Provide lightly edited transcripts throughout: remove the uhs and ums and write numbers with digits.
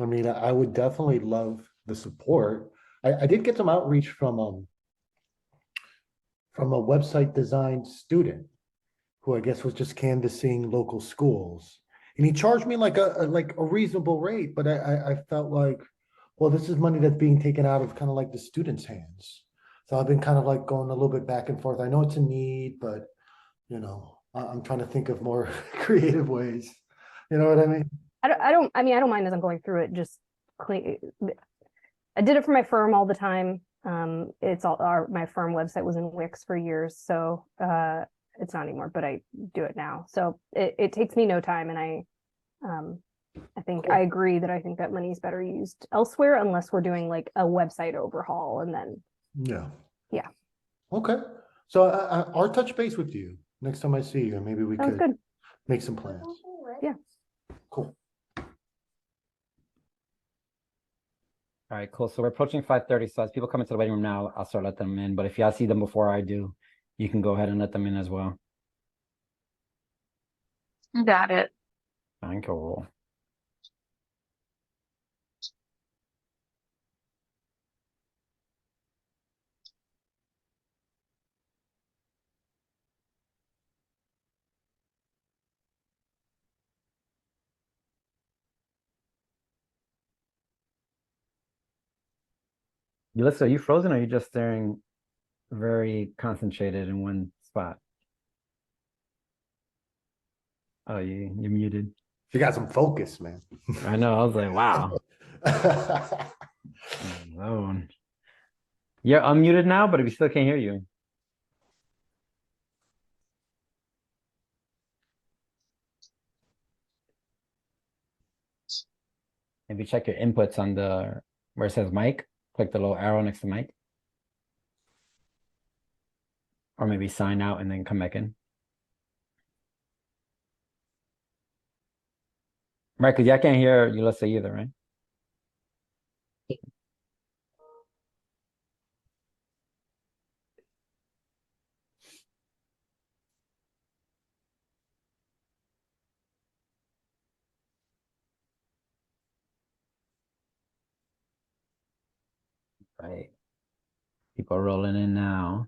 I mean, I would definitely love the support. I did get some outreach from a website design student who I guess was just canvassing local schools. And he charged me like a reasonable rate, but I felt like, well, this is money that's being taken out of kind of like the students' hands. So I've been kind of like going a little bit back and forth. I know it's a need, but I'm trying to think of more creative ways. You know what I mean? I don't mind as I'm going through it, just clean. I did it for my firm all the time. It's all my firm website was in Wix for years, so it's not anymore, but I do it now. So it takes me no time, and I think I agree that I think that money is better used elsewhere unless we're doing like a website overhaul and then Yeah. yeah. Okay. So I'll touch base with you next time I see you, and maybe we Sounds could good. make some plans. Yeah. Cool. All right, cool. So we're approaching 5:30. So as people come into the waiting room now, I'll start let them in. But if y'all see them before I do, you can go ahead and let them in as well. Got it. Thank you. Yulissa, are you frozen or are you just staring very concentrated in one spot? Oh, you're muted. You got some focus, man. I know. I was like, wow. Alone. You're unmuted now, but we still can't hear you. Maybe check your inputs on the where it says mic. Click the little arrow next to mic. Or maybe sign out and then come back in. Right, because I can't hear Yulissa either, right? Right. People rolling in now.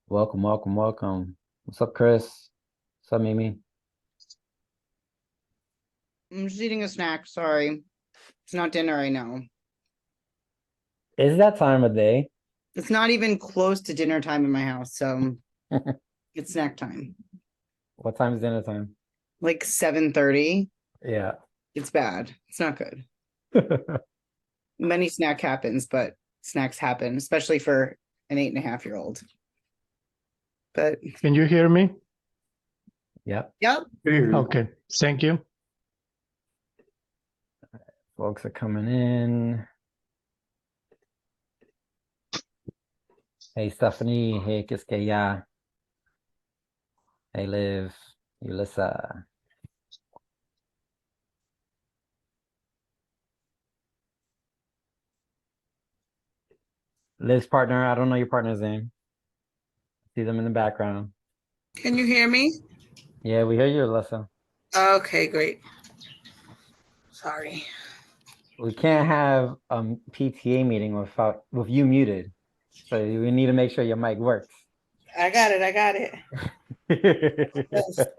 Welcome, welcome, welcome. What's up, Chris? What's up, Mimi? I'm just eating a snack. Sorry. It's not dinner right now. Is that time of day? It's not even close to dinner time in my house. So it's snack time. What time is dinner time? Like 7:30. Yeah. It's bad. It's not good. Many snack happens, but snacks happen, especially for an 8.5-year-old. But Can you hear me? Yep. yep. Okay, thank you. Folks are coming in. Hey, Stephanie. Hey, Kiskeya. Hey, Liv. Yulissa. Liv's partner. I don't know your partner's name. See them in the background. Can you hear me? Yeah, we hear you, Alyssa. Okay, great. Sorry. We can't have a PTA meeting with you muted. So we need to make sure your mic works. I got it. I got it.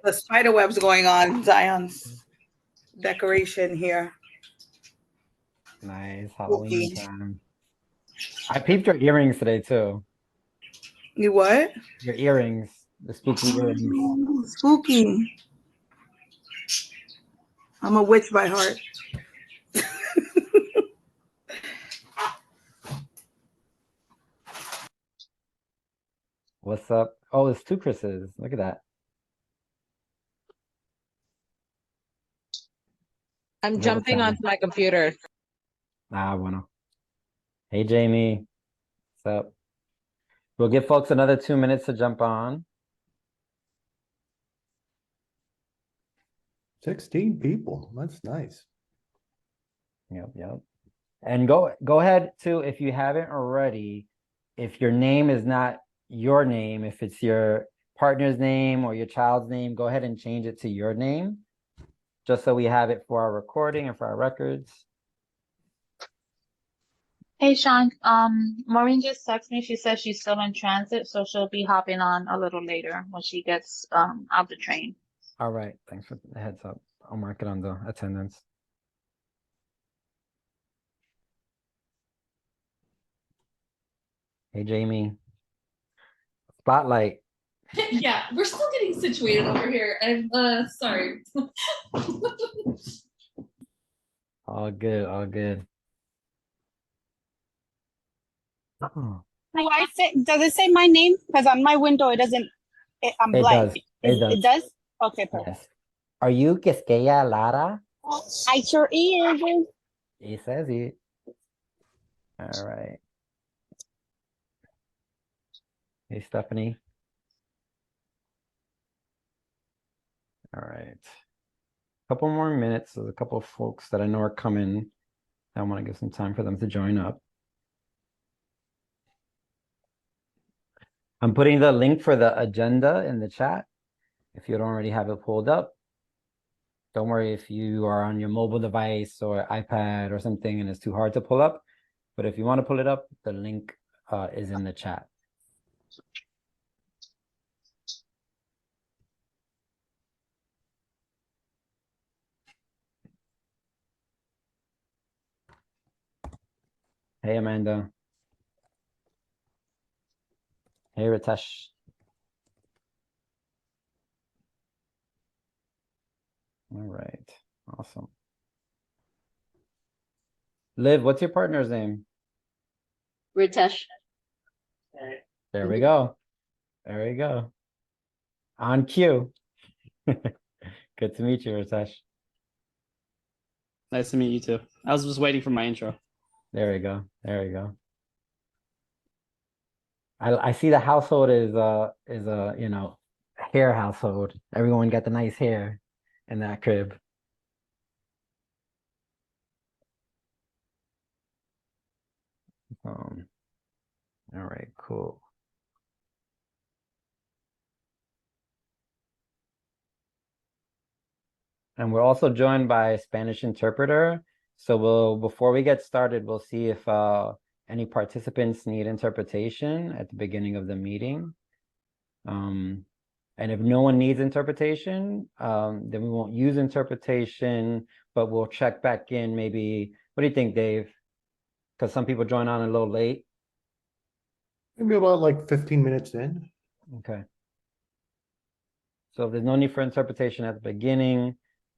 The spider web's going on Zion's decoration here. Nice Halloween time. I peeped your earrings today too. You what? Your earrings, the spooky earrings. Ooh, spooky. I'm a witch by heart. What's up? Oh, it's two Chris's. Look at that. I'm jumping onto my computer. Ah, bueno. Hey, Jamie. What's up? We'll give folks another 2 minutes to jump on. 16 people. That's nice. Yep. And go ahead too, if you haven't already, if your name is not your name, if it's your partner's name or your child's name, go ahead and change it to your name just so we have it for our recording and for our records. Hey, Sean, Maureen just texted me. She says she's still in transit, so she'll be hopping on a little later when she gets out the train. All right, thanks for the heads up. I'll mark it on the attendance. Hey, Jamie. Spotlight. Yeah, we're still getting situated over here. I'm sorry. All good, all good. Oh, Does it say my name? Because on my window, I'm it blank. does. It does. It does? Okay, perfect. Yes. Are you Quisqueya Lara? I sure is. It says it. All right. Hey, Stephanie. All right. Couple more minutes. There's a couple of folks that I know are coming. I want to give some time for them to join up. I'm putting the link for the agenda in the chat. If you don't already have it pulled up, don't worry if you are on your mobile device or iPad or something and it's too hard to pull up. But if you want to pull it up, the link is in the chat. Hey, Amanda. Hey, Ritesh. All right. Awesome. Liv, what's your partner's name? Ritesh. There we go. There we go. On cue. Good to meet you, Ritesh. Nice to meet you too. I was just waiting for my intro. There we go. There we go. I see the household is a you know, hair household. Everyone got the nice hair in that crib. All right, cool. And we're also joined by a Spanish interpreter. So before we get started, we'll see if any participants need interpretation at the beginning of the meeting. And if no one needs interpretation, then we won't use interpretation, but we'll check back in maybe. What do you think, Dave? Because some people join on a little late. Maybe about like 15 minutes in. Okay. So if there's no need for interpretation at the beginning,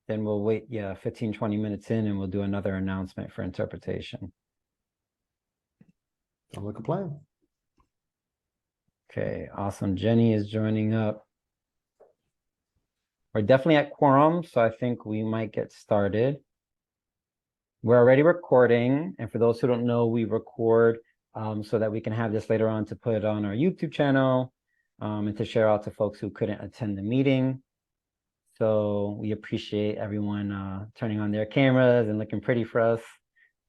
then we'll wait, 15, 20 minutes in, and we'll do another announcement for interpretation. Sounds like a plan. Okay, awesome. Jenny is joining up. We're definitely at quorum, so I think we might get started. We're already recording, and for those who don't know, we record so that we can have this later on to put on our YouTube channel and to share out to folks who couldn't attend the meeting. So we appreciate everyone turning on their cameras and looking pretty for us.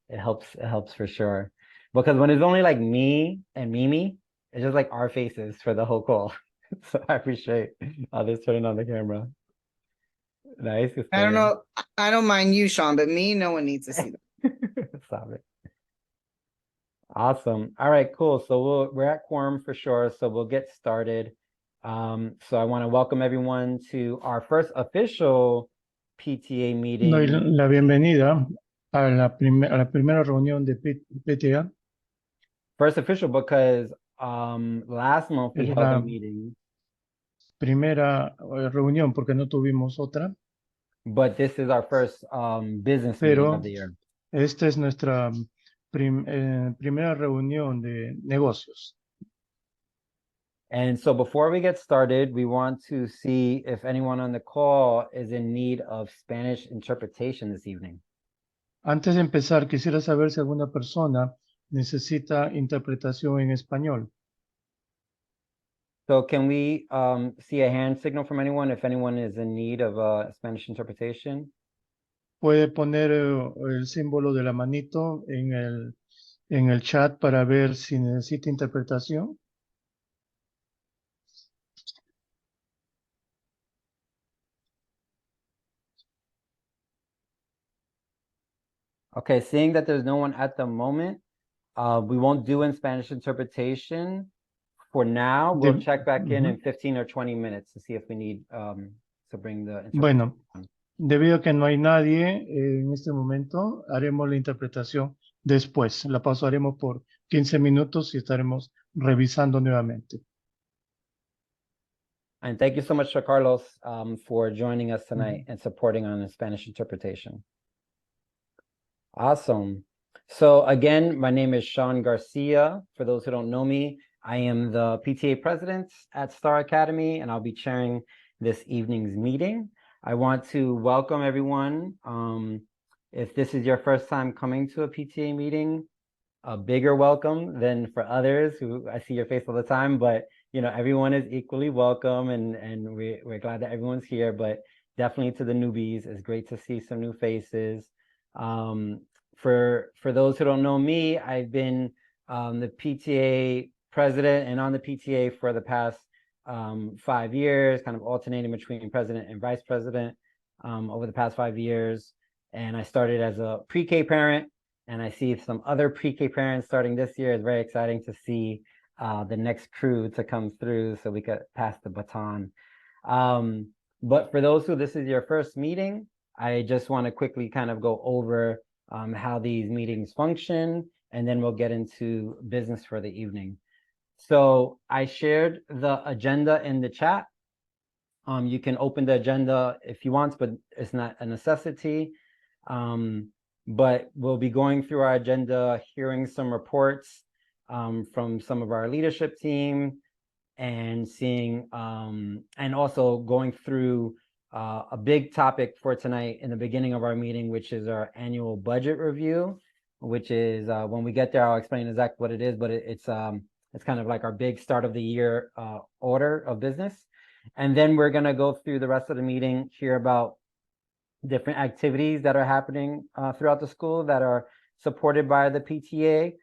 It helps for sure. Because when it's only like me and Mimi, it's just like our faces for the whole call. So I appreciate others turning on the camera. Nice. I don't know. I don't mind you, Sean, but me, no one needs to see that. Stop it. Awesome. All right, cool. So we're at quorum for sure. So we'll get started. So I want to welcome everyone to our first official PTA meeting. Doy la bienvenida a la primera reunión de PTA. First official because last month we Es held a la meeting. primera reunión porque no tuvimos otra, But this is our first business meeting pero of the year. esta es nuestra primera reunión de negocios. And so before we get started, we want to see if anyone on the call is in need of Spanish interpretation this evening. Antes de empezar, quisiera saber si alguna persona necesita interpretación en español. So can we see a hand signal from anyone if anyone is in need of Spanish interpretation? Puede poner el símbolo de la manito en el chat para ver si necesita interpretación. Okay, seeing that there's no one at the moment, we won't do in Spanish interpretation. For now, we'll De- check back in Ujú. 15 or 20 minutes to see if we need to bring the Bueno, interpretation. debido a que no hay nadie en este momento, haremos la interpretación después. La pausaremos por 15 minutos y estaremos revisando nuevamente. And thank you so much to Carlos for joining us tonight and supporting on the Spanish interpretation. Awesome. So again, my name is Sean Garcia. For those who don't know me, I am the PTA president at Star Academy, and I'll be chairing this evening's meeting. I want to welcome everyone. If this is your first time coming to a PTA meeting, a bigger welcome than for others who I see your face all the time, but you know, everyone is equally welcome, and we're glad that everyone's here, but definitely to the newbies, it's great to see some new faces. For those who don't know me, I've been the PTA president and on the PTA for the past 5 years, kind of alternating between president and vice president over the past 5 years. And I started as a pre-K parent, and I see some other pre-K parents starting this year. It's very exciting to see the next crew to come through so we could pass the baton. But for those who this is your first meeting, I just want to quickly kind of go over how these meetings function, and then we'll get into business for the evening. So I shared the agenda in the chat. You can open the agenda if you want, but it's not a necessity. But we'll be going through our agenda, hearing some reports from some of our leadership team, and seeing and also going through a big topic for tonight in the beginning of our meeting, which is our annual budget review, which is when we get there, I'll explain exactly what it is, but it's kind of like our big start of the year order of business. And then we're going to go through the rest of the meeting, hear about different activities that are happening throughout the school that are supported by the PTA.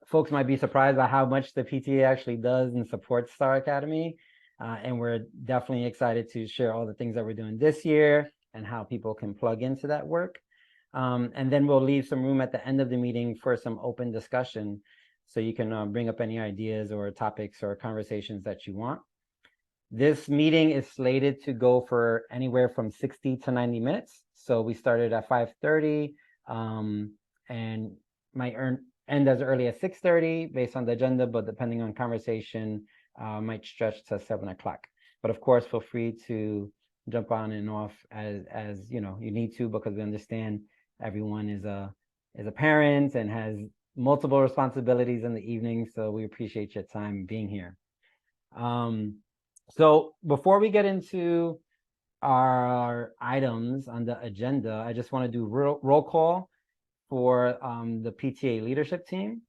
Folks might be surprised by how much the PTA actually does and supports Star Academy. And we're definitely excited to share all the things that we're doing this year and how people can plug into that work. And then we'll leave some room at the end of the meeting for some open discussion. So you can bring up any ideas or topics or conversations that you want. This meeting is slated to go for anywhere from 60 to 90 minutes. So we started at 5:30 and might end as early as 6:30 based on the agenda, but depending on conversation, might stretch to 7 o'clock. But of course, feel free to jump on and off as you know you need to, because we understand everyone is a parent and has multiple responsibilities in the evening. So we appreciate your time being here. So before we get into our items on the agenda, I just want to do roll call for the PTA leadership team.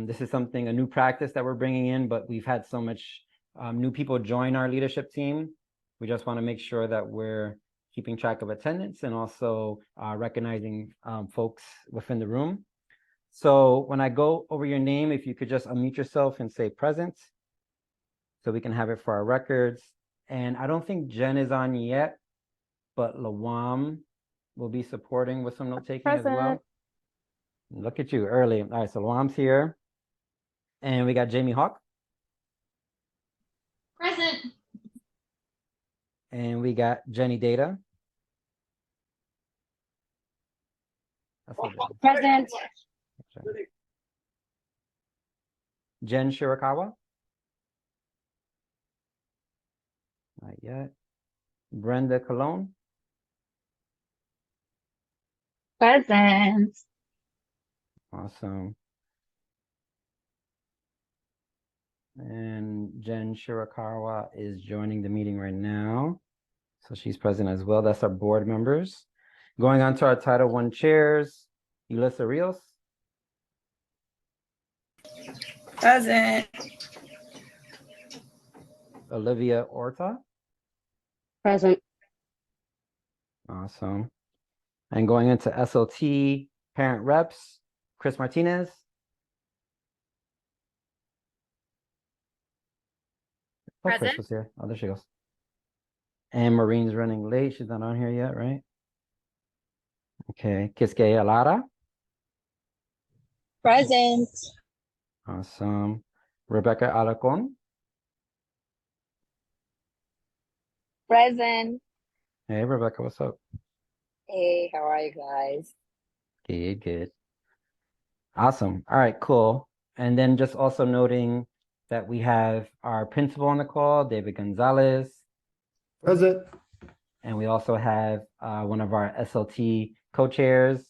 This is a new practice that we're bringing in, but we've had so much new people join our leadership team. We just want to make sure that we're keeping track of attendance and also recognizing folks within the room. So when I go over your name, if you could just unmute yourself and say present, so we can have it for our records. And I don't think Jen is on yet, but Lawam will be supporting with some note taking as well. Look at you early. All right, so Lawam's here. And we got Jamie Hawk. Present. And we got Jenny Data. Present. Jen Shirakawa. Not yet. Brenda Cologne. Present. Awesome. And Jen Shirakawa is joining the meeting right now. So she's present as well. That's our board members. Going on to our Title I chairs, Yulissa Rios. Present. Olivia Orta. Present. Awesome. And going into SLT parent reps, Chris Martinez. Oh, Chris was here. Oh, there she goes. And Maureen's running late. She's not on here yet, right? Okay, Quisqueya Lara. Present. Awesome. Rebecca Alacon. Present. Hey, Rebecca, what's up? Hey, how are you guys? Good, good. Awesome. All right, cool. And then just also noting that we have our principal on the call, David Gonzalez, Present. and we also have one of our SLT co-chairs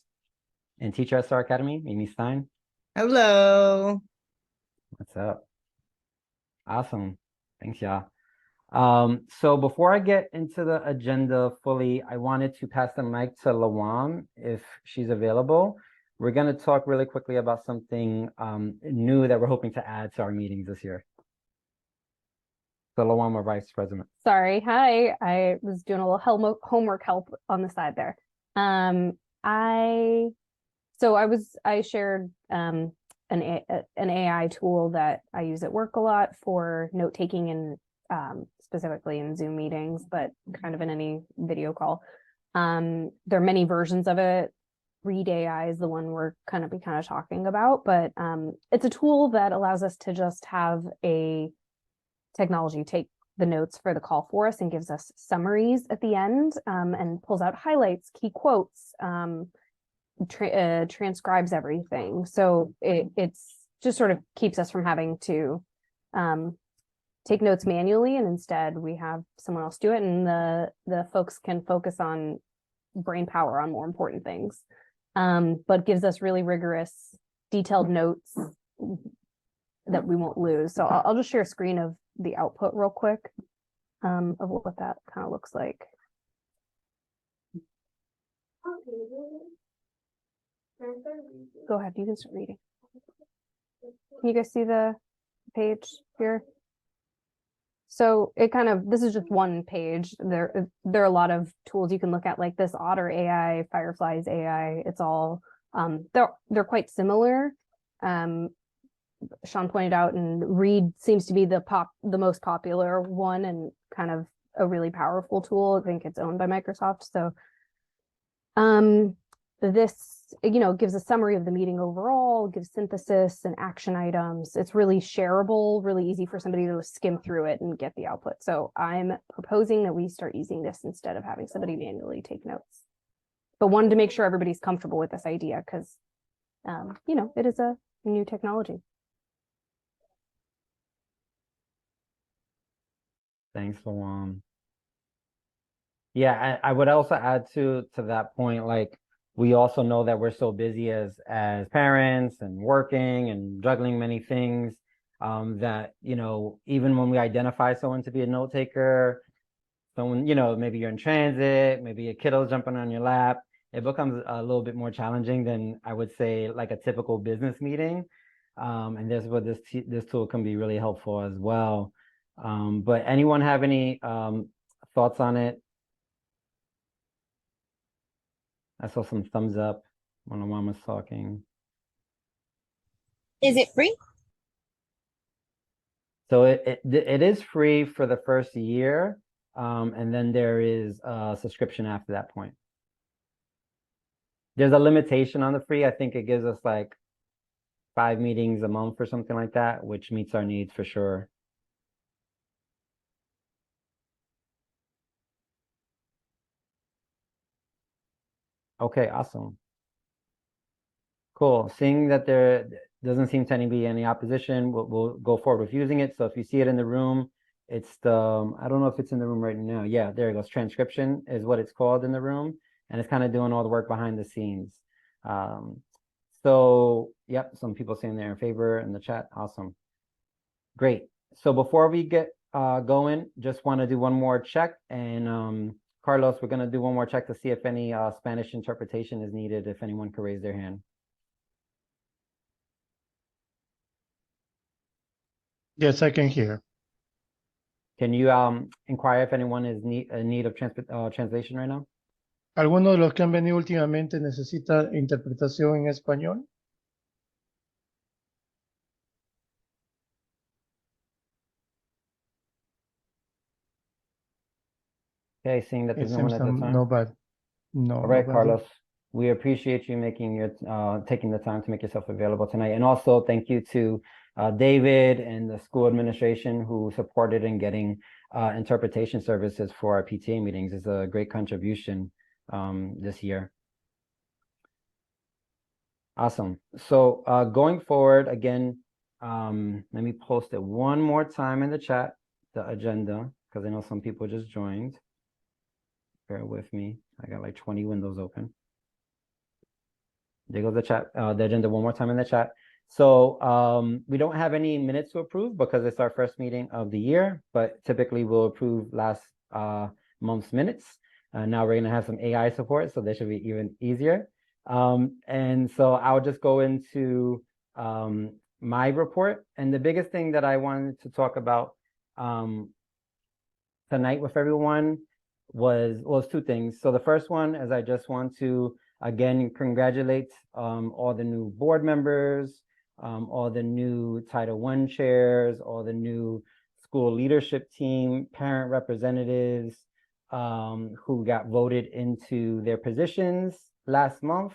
and teacher at Star Academy, Amy Stein. Hello. What's up? Awesome. Thanks, y'all. So before I get into the agenda fully, I wanted to pass the mic to Lawan if she's available. We're going to talk really quickly about something new that we're hoping to add to our meetings this year. So Lawan, our Vice President. Sorry. Hi. I was doing a little homework help on the side there. I shared an AI tool that I use at work a lot for note taking and specifically in Zoom meetings, but kind of in any video call. There are many versions of it. Read AI is the one we're kind of talking about, but it's a tool that allows us to just have a technology take the notes for the call for us and gives us summaries at the end, and pulls out highlights, key quotes, transcribes everything. So it's just sort of keeps us from having to take notes manually, and instead we have someone else do it, and the folks can focus on brain power on more important things, but gives us really rigorous, detailed notes that we won't lose. So I'll just share a screen of the output real quick, of what that kind of looks like. Go ahead, you can start reading. Can you guys see the page here? So this is just one page. There are a lot of tools you can look at, like this Otter AI, Fireflies AI. It's all they're quite similar. Sean pointed out, and Read seems to be the most popular one and kind of a really powerful tool. I think it's owned by Microsoft. So this gives a summary of the meeting overall, gives synthesis and action items. It's really shareable, really easy for somebody to skim through it and get the output. So I'm proposing that we start using this instead of having somebody manually take notes. But wanted to make sure everybody's comfortable with this idea because it is a new technology. Thanks, Lawan. Yeah, I would also add to that point, like, we also know that we're so busy as parents and working and juggling many things, that, even when we identify someone to be a note taker, someone, maybe you're in transit, maybe a kiddo's jumping on your lap, it becomes a little bit more challenging than, I would say, like a typical business meeting. And that's where this tool can be really helpful as well. But anyone have any thoughts on it? I saw some thumbs up when Lawan was talking. Is it free? So it is free for the first year, and then there is a subscription after that point. There's a limitation on the free. I think it gives us like 5 meetings a month or something like that, which meets our needs for sure. Okay, awesome. Cool. Seeing that there doesn't seem to be any opposition, we'll go forward with using it. So if you see it in the room, it's I don't know if it's in the room right now. Yeah, there it goes. Transcription is what it's called in the room. And it's kind of doing all the work behind the scenes. So, yep, some people saying they're in favor in the chat. Awesome. Great. So before we get going, just want to do one more check. And Carlos, we're going to do one more check to see if any Spanish interpretation is needed, if anyone could raise their hand. Yes, I can hear. Can you inquire if anyone is in need of translation right now? ¿Alguno de los que han venido últimamente necesita interpretación en español? Okay, seeing that It there's no one seems at this time. nobody. No, All right, nobody. Carlos. We appreciate you making your taking the time to make yourself available tonight. And also thank you to David and the school administration who supported in getting interpretation services for our PTA meetings. It's a great contribution this year. Awesome. So going forward, again, let me post it one more time in the chat, the agenda, because I know some people just joined. Bear with me. I got like 20 windows open. There goes the chat, the agenda one more time in the chat. So we don't have any minutes to approve because it's our first meeting of the year, but typically we'll approve last month's minutes. Now we're gonna have some AI support, so they should be even easier. And so I'll just go into my report. And the biggest thing that I wanted to talk about tonight with everyone was two things. So the first one is I just want to again congratulate all the new board members, all the new Title I chairs, all the new school leadership team, parent representatives who got voted into their positions last month.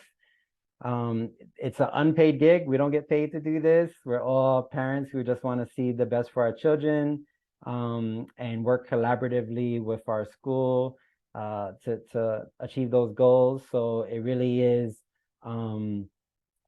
It's an unpaid gig. We don't get paid to do this. We're all parents who just want to see the best for our children and work collaboratively with our school to achieve those goals. So it really is, you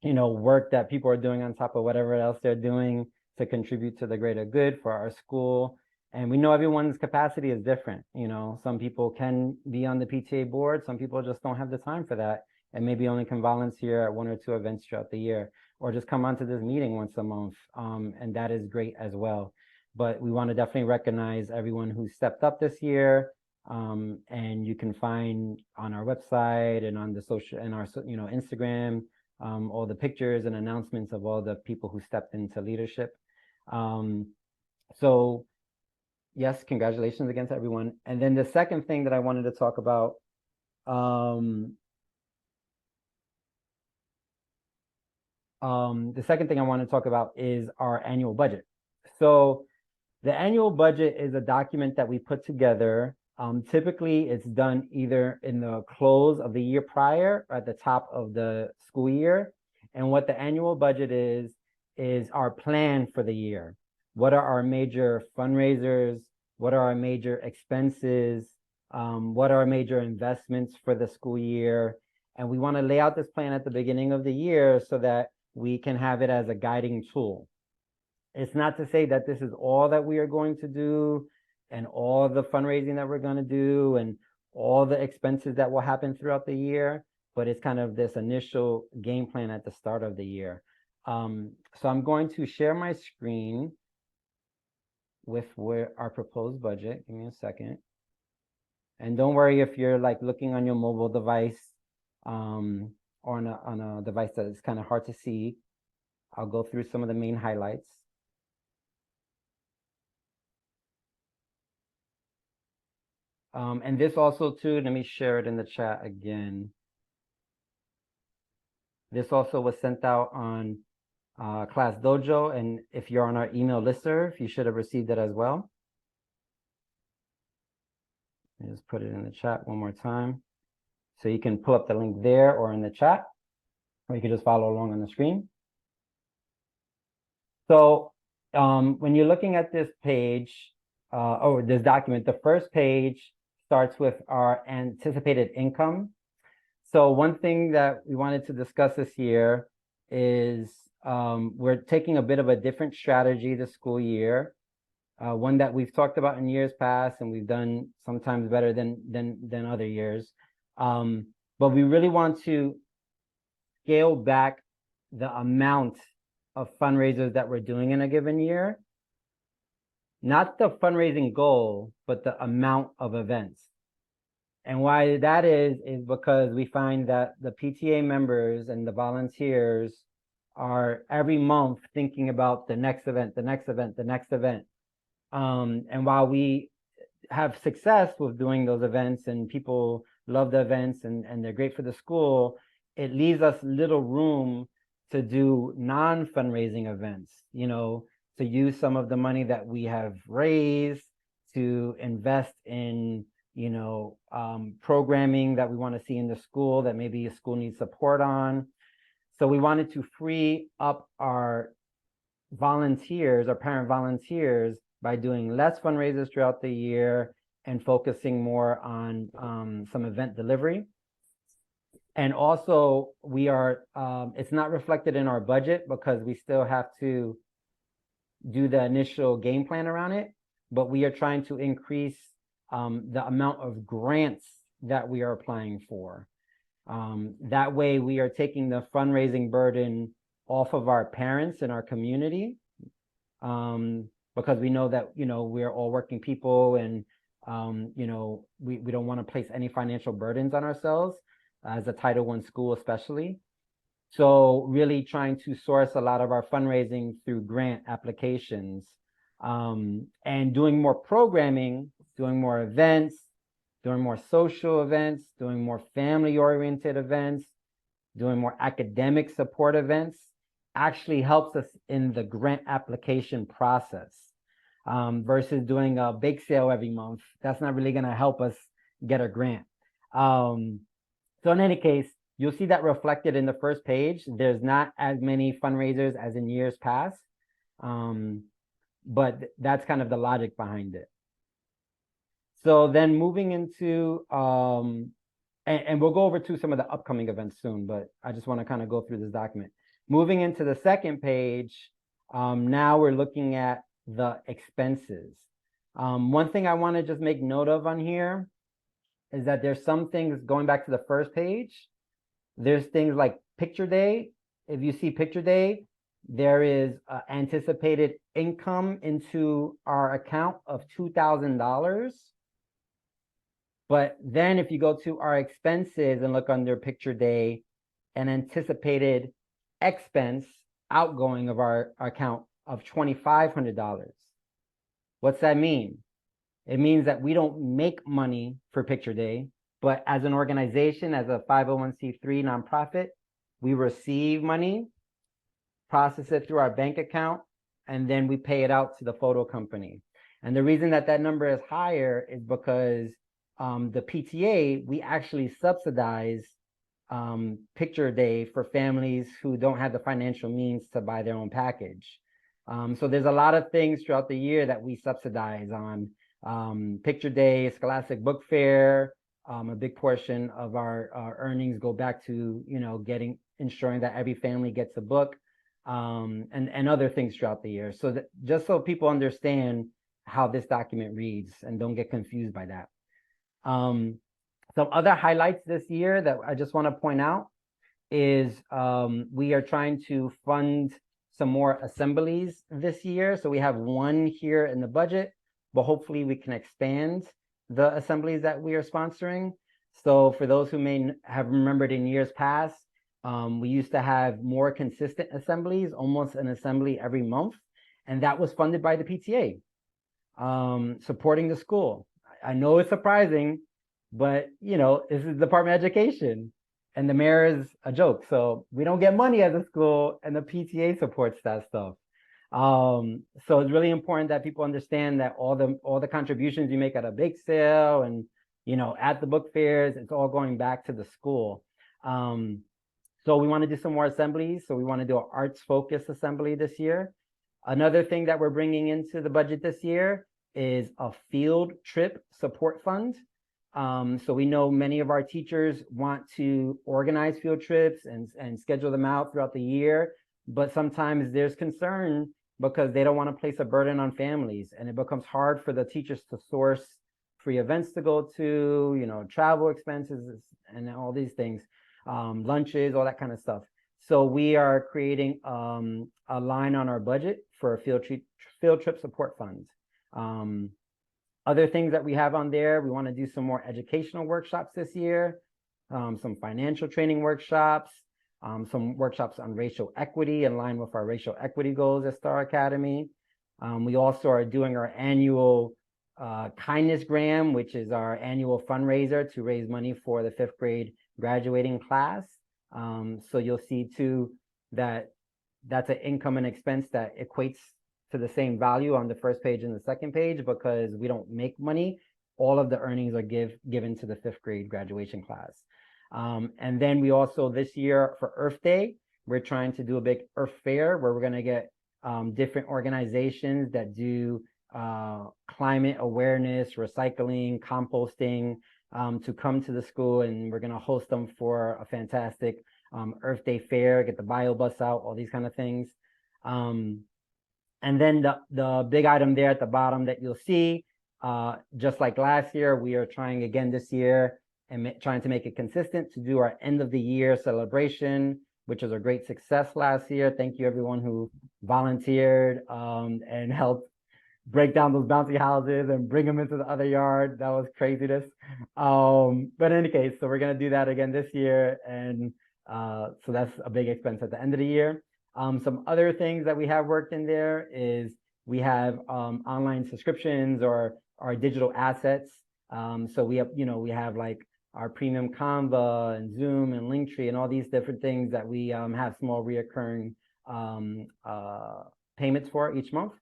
know, work that people are doing on top of whatever else they're doing to contribute to the greater good for our school. And we know everyone's capacity is different. You know, some people can be on the PTA board. Some people just don't have the time for that and maybe only can volunteer at 1 or 2 events throughout the year, or just come onto this meeting once a month. And that is great as well. But we want to definitely recognize everyone who stepped up this year. And you can find on our website and on the social and our, you know, Instagram, all the pictures and announcements of all the people who stepped into leadership. So yes, congratulations again to everyone. And then the second thing that I wanted to talk about, the second thing I want to talk about is our annual budget. So the annual budget is a document that we put together. Typically, it's done either in the close of the year prior or at the top of the school year. And what the annual budget is our plan for the year. What are our major fundraisers? What are our major expenses? What are our major investments for the school year? And we want to lay out this plan at the beginning of the year so that we can have it as a guiding tool. It's not to say that this is all that we are going to do and all the fundraising that we're going to do and all the expenses that will happen throughout the year, but it's kind of this initial game plan at the start of the year. So I'm going to share my screen with where our proposed budget. Give me a second. And don't worry if you're like looking on your mobile device or on a device that is kind of hard to see. I'll go through some of the main highlights. And this also too, let me share it in the chat again. This also was sent out on Class Dojo, and if you're on our email listserv, you should have received it as well. Let me just put it in the chat one more time. So you can pull up the link there or in the chat, or you can just follow along on the screen. So when you're looking at this page, or this document, the first page starts with our anticipated income. So one thing that we wanted to discuss this year is we're taking a bit of a different strategy this school year, one that we've talked about in years past, and we've done sometimes better than other years. But we really want to scale back the amount of fundraisers that we're doing in a given year. Not the fundraising goal, but the amount of events. And why that is because we find that the PTA members and the volunteers are every month thinking about the next event, the next event, the next event. And while we have success with doing those events and people love the events and they're great for the school, it leaves us little room to do non-fundraising events, you know, to use some of the money that we have raised to invest in, programming that we want to see in the school that maybe a school needs support on. So we wanted to free up our volunteers, our parent volunteers, by doing less fundraisers throughout the year and focusing more on some event delivery. And also we are, it's not reflected in our budget because we still have to do the initial game plan around it, but we are trying to increase the amount of grants that we are applying for. That way we are taking the fundraising burden off of our parents and our community, because we know that, we're all working people and, we don't want to place any financial burdens on ourselves as a Title I school, especially. So really trying to source a lot of our fundraising through grant applications, and doing more programming, doing more events, doing more social events, doing more family-oriented events, doing more academic support events actually helps us in the grant application process, versus doing a bake sale every month. That's not really going to help us get a grant. So in any case, you'll see that reflected in the first page. There's not as many fundraisers as in years past, but that's kind of the logic behind it. So then moving into, and we'll go over to some of the upcoming events soon, but I just want to kind of go through this document. Moving into the second page, now we're looking at the expenses. One thing I want to just make note of on here is that there's some things going back to the first page. There's things like picture day. If you see picture day, there is anticipated income into our account of $2,000. But then if you go to our expenses and look under picture day, an anticipated expense outgoing of our account of $2,500. What's that mean? It means that we don't make money for picture day, but as an organization, as a 501c3 nonprofit, we receive money, process it through our bank account, and then we pay it out to the photo company. And the reason that that number is higher is because the PTA, we actually subsidize picture day for families who don't have the financial means to buy their own package. So there's a lot of things throughout the year that we subsidize on picture day, Scholastic Book Fair. A big portion of our earnings go back to, ensuring that every family gets a book, and other things throughout the year. So that, just so people understand how this document reads and don't get confused by that. Some other highlights this year that I just want to point out is we are trying to fund some more assemblies this year. So we have one here in the budget, but hopefully we can expand the assemblies that we are sponsoring. So for those who may have remembered in years past, we used to have more consistent assemblies, almost an assembly every month. And that was funded by the PTA, supporting the school. I know it's surprising, but this is Department of Education and the mayor is a joke. So we don't get money as a school and the PTA supports that stuff. So it's really important that people understand that all the contributions you make at a bake sale and, at the book fairs, it's all going back to the school. So we want to do some more assemblies. So we want to do an arts focused assembly this year. Another thing that we're bringing into the budget this year is a field trip support fund. So we know many of our teachers want to organize field trips and schedule them out throughout the year, but sometimes there's concern because they don't want to place a burden on families, and it becomes hard for the teachers to source free events to go to, travel expenses and all these things, lunches, all that kind of stuff. So we are creating a line on our budget for a field trip support fund. Other things that we have on there, we want to do some more educational workshops this year, some financial training workshops, some workshops on racial equity in line with our racial equity goals at Star Academy. We also are doing our annual Kindness Gram, which is our annual fundraiser to raise money for the 5th grade graduating class. So you'll see too that that's an income and expense that equates to the same value on the first page and the second page because we don't make money. all of the earnings are given to the 5th grade graduation class. And then we also this year for Earth Day, we're trying to do a big Earth Fair where we're going to get different organizations that do climate awareness, recycling, composting to come to the school, and we're going to host them for a fantastic Earth Day fair, get the bio bus out, all these kind of things. And then the big item there at the bottom that you'll see, just like last year, we are trying again this year and trying to make it consistent to do our end of the year celebration, which was a great success last year. Thank you everyone who volunteered and helped break down those bouncy houses and bring them into the other yard. That was craziness. But in any case, so we're gonna do that again this year. And so that's a big expense at the end of the year. Some other things that we have worked in there is we have online subscriptions or our digital assets. So we have, we have like our premium Canva and Zoom and Linktree and all these different things that we have small reoccurring payments for each month.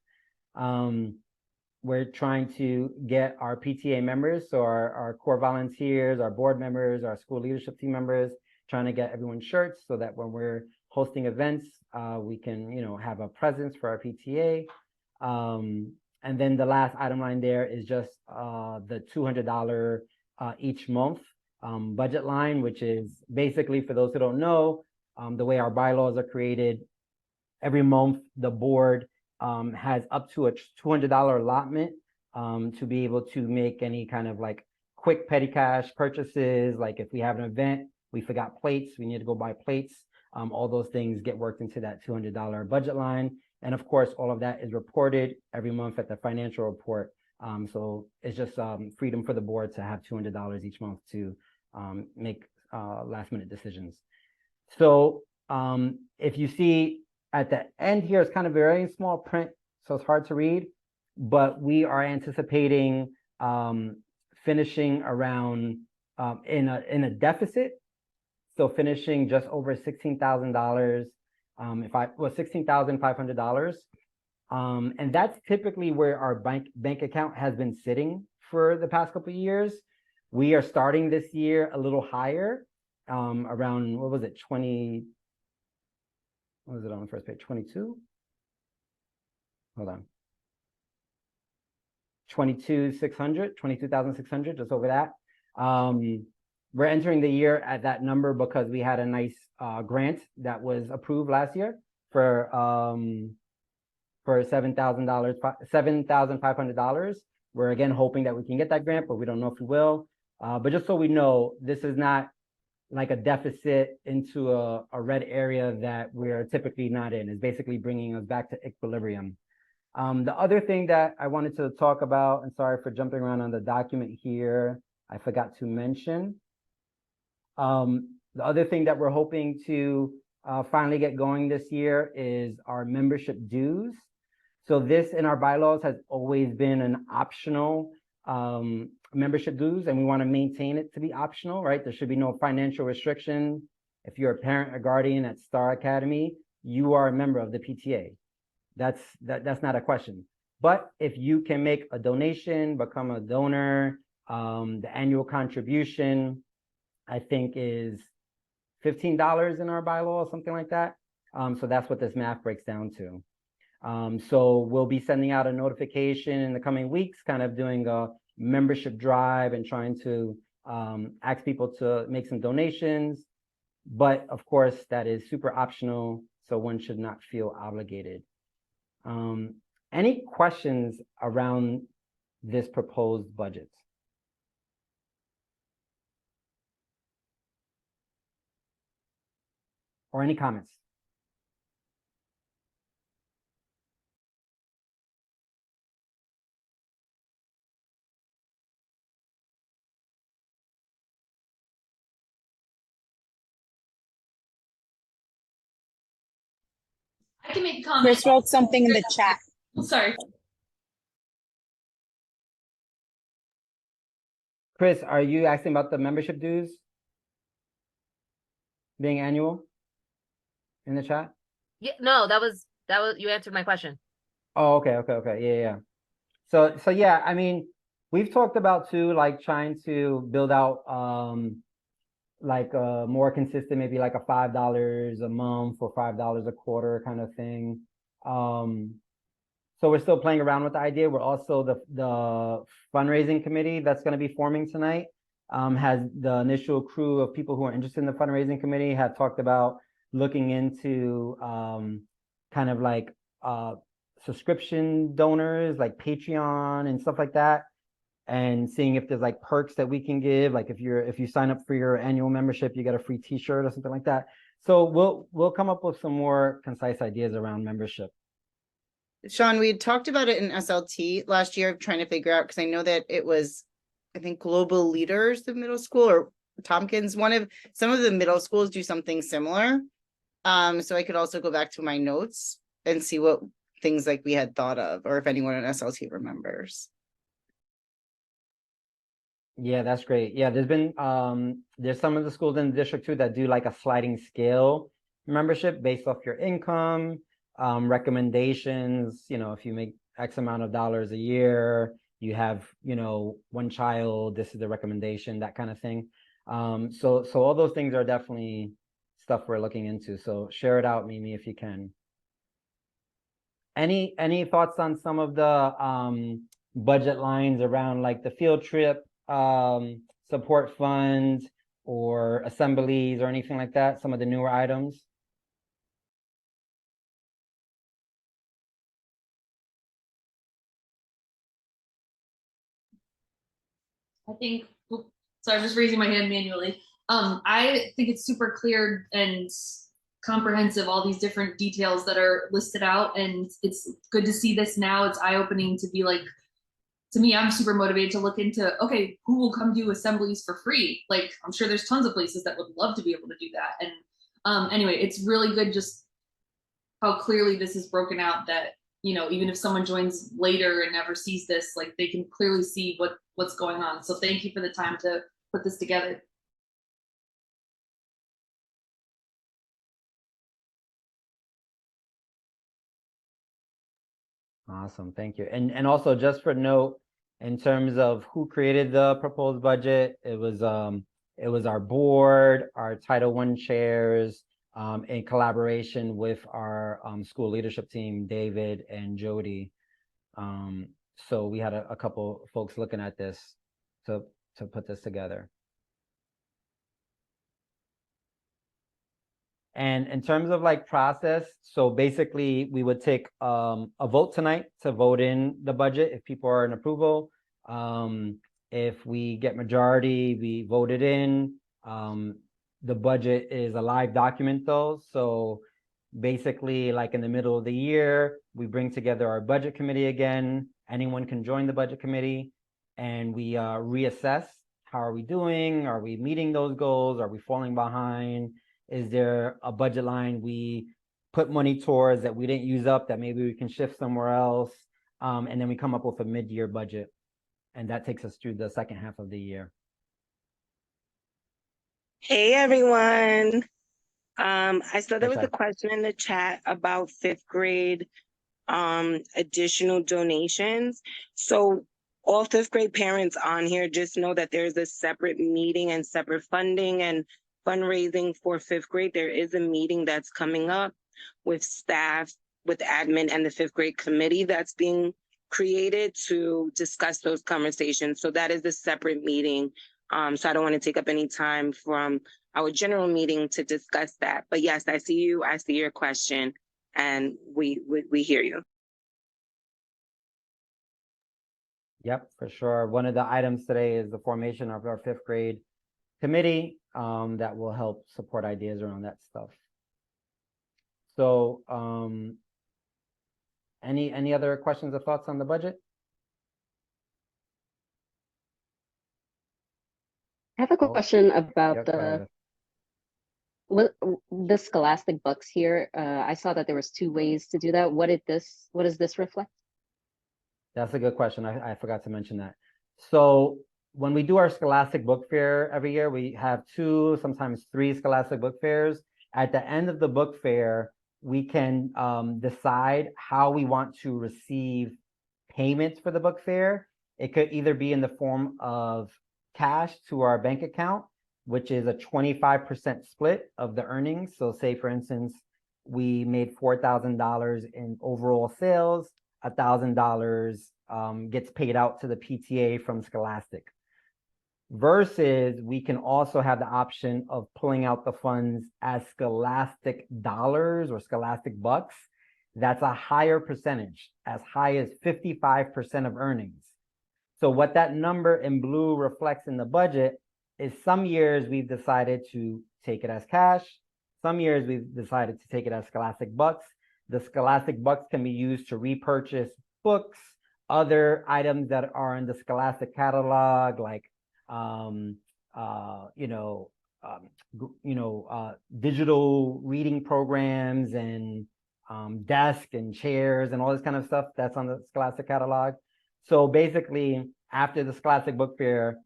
We're trying to get our PTA members, so our core volunteers, our board members, our school leadership team members, trying to get everyone shirts so that when we're hosting events, we can, have a presence for our PTA. And then the last item line there is just the $200 each month budget line, which is basically, for those who don't know, the way our bylaws are created, every month the board has up to a $200 allotment to be able to make any kind of like quick petty cash purchases. Like if we have an event, we forgot plates, we need to go buy plates. All those things get worked into that $200 budget line. And of course, all of that is reported every month at the financial report. So it's just freedom for the board to have $200 each month to make last minute decisions. So if you see at the end here, it's kind of very small print, so it's hard to read, but we are anticipating finishing around in a deficit. So finishing just over $16,000, $16,500. And that's typically where our bank account has been sitting for the past couple of years. We are starting this year a little higher, around, what was it, 20, what was it on the first page, 22? Hold on. 22,600, just over that. We're entering the year at that number because we had a nice grant that was approved last year for $7,500. We're again hoping that we can get that grant, but we don't know if we will. But just so we know, this is not like a deficit into a red area that we're typically not in. It's basically bringing us back to equilibrium. The other thing that I wanted to talk about, and sorry for jumping around on the document here, I forgot to mention. The other thing that we're hoping to finally get going this year is our membership dues. So this in our bylaws has always been an optional membership dues, and we want to maintain it to be optional, right? There should be no financial restriction. If you're a parent or guardian at Star Academy, you are a member of the PTA. That's not a question. But if you can make a donation, become a donor, the annual contribution, I think is $15 in our bylaw, something like that. So that's what this math breaks down to. So we'll be sending out a notification in the coming weeks, kind of doing a membership drive and trying to ask people to make some donations. But of course, that is super optional, so one should not feel obligated. Any questions around this proposed budget? Or any comments? I can make a comment. Chris wrote something in the chat. Sorry. Chris, are you asking about the membership dues being annual in the chat? Yeah, no, that was you answered my question. Oh, okay. Yeah. So yeah, I mean, We've talked about too, like trying to build out like a more consistent, maybe like a $5 a month or $5 a quarter kind of thing. So we're still playing around with the idea. We're also the fundraising committee that's going to be forming tonight. Has the initial crew of people who are interested in the fundraising committee have talked about looking into kind of like subscription donors like Patreon and stuff like that, and seeing if there's like perks that we can give. Like if you sign up for your annual membership, you get a free t-shirt or something like that. So we'll come up with some more concise ideas around membership. Sean, we had talked about it in SLT last year, trying to figure out, because I know that it was, I think, Global Leaders of Middle School or Tompkins. Some of the middle schools do something similar. So I could also go back to my notes and see what things like we had thought of, or if anyone in SLT remembers. Yeah, that's great. Yeah, there's some of the schools in the district too that do like a sliding scale membership based off your income, recommendations. If you make X amount of dollars a year, you have, one child, this is the recommendation, that kind of thing. So all those things are definitely stuff we're looking into. So share it out, Mimi, if you can. Any thoughts on some of the budget lines around like the field trip, support fund, or assemblies, or anything like that? Some of the newer items. I think, so I'm just raising my hand manually. I think it's super clear and comprehensive, all these different details that are listed out, and it's good to see this now. It's eye-opening to be like, to me, I'm super motivated to look into, okay, who will come do assemblies for free? Like, I'm sure there's tons of places that would love to be able to do that. And anyway, it's really good just how clearly this is broken out, that, even if someone joins later and never sees this, like they can clearly see what's going on. So thank you for the time to put this together. Awesome, thank you. And also just for note, in terms of who created the proposed budget, it was our board, our Title I chairs, in collaboration with our school leadership team, David and Jody. So we had a couple folks looking at this to put this together. And in terms of like process, so basically we would take a vote tonight to vote in the budget if people are in approval. If we get majority, we vote it in. The budget is a live document though. So basically like in the middle of the year, we bring together our budget committee again. Anyone can join the budget committee, and we reassess. How are we doing? Are we meeting those goals? Are we falling behind? Is there a budget line we put money towards that we didn't use up that maybe we can shift somewhere else? And then we come up with a mid-year budget, and that takes us through the second half of the year. Hey everyone. I saw there was a question in the chat about fifth grade additional donations. So all fifth grade parents on here, just know that there's a separate meeting and separate funding and fundraising for fifth grade. There is a meeting that's coming up with staff, with admin, and the fifth grade committee that's being created to discuss those conversations. So that is a separate meeting. So I don't want to take up any time from our general meeting to discuss that. But yes, I see you. I see your question, and we hear you. Yep, for sure. One of the items today is the formation of our fifth grade committee that will help support ideas around that stuff. So any other questions or thoughts on the budget? I have a question about Yep, the scholastic bucks here. I saw that there was 2 ways to do that. What does this reflect? That's a good question. I forgot to mention that. So when we do our Scholastic Book Fair every year, we have 2, sometimes 3 Scholastic Book Fairs. At the end of the book fair, we can decide how we want to receive payments for the book fair. It could either be in the form of cash to our bank account, which is a 25% split of the earnings. So say, for instance, we made $4,000 in overall sales, $1,000 gets paid out to the PTA from Scholastic. Versus we can also have the option of pulling out the funds as Scholastic dollars or Scholastic bucks. That's a higher percentage, as high as 55% of earnings. So what that number in blue reflects in the budget is some years we've decided to take it as cash. Some years we've decided to take it as Scholastic bucks. The Scholastic bucks can be used to repurchase books, other items that are in the Scholastic catalog, like digital reading programs and desk and chairs and all this kind of stuff that's on the Scholastic catalog. So basically, after the Scholastic Book Fair,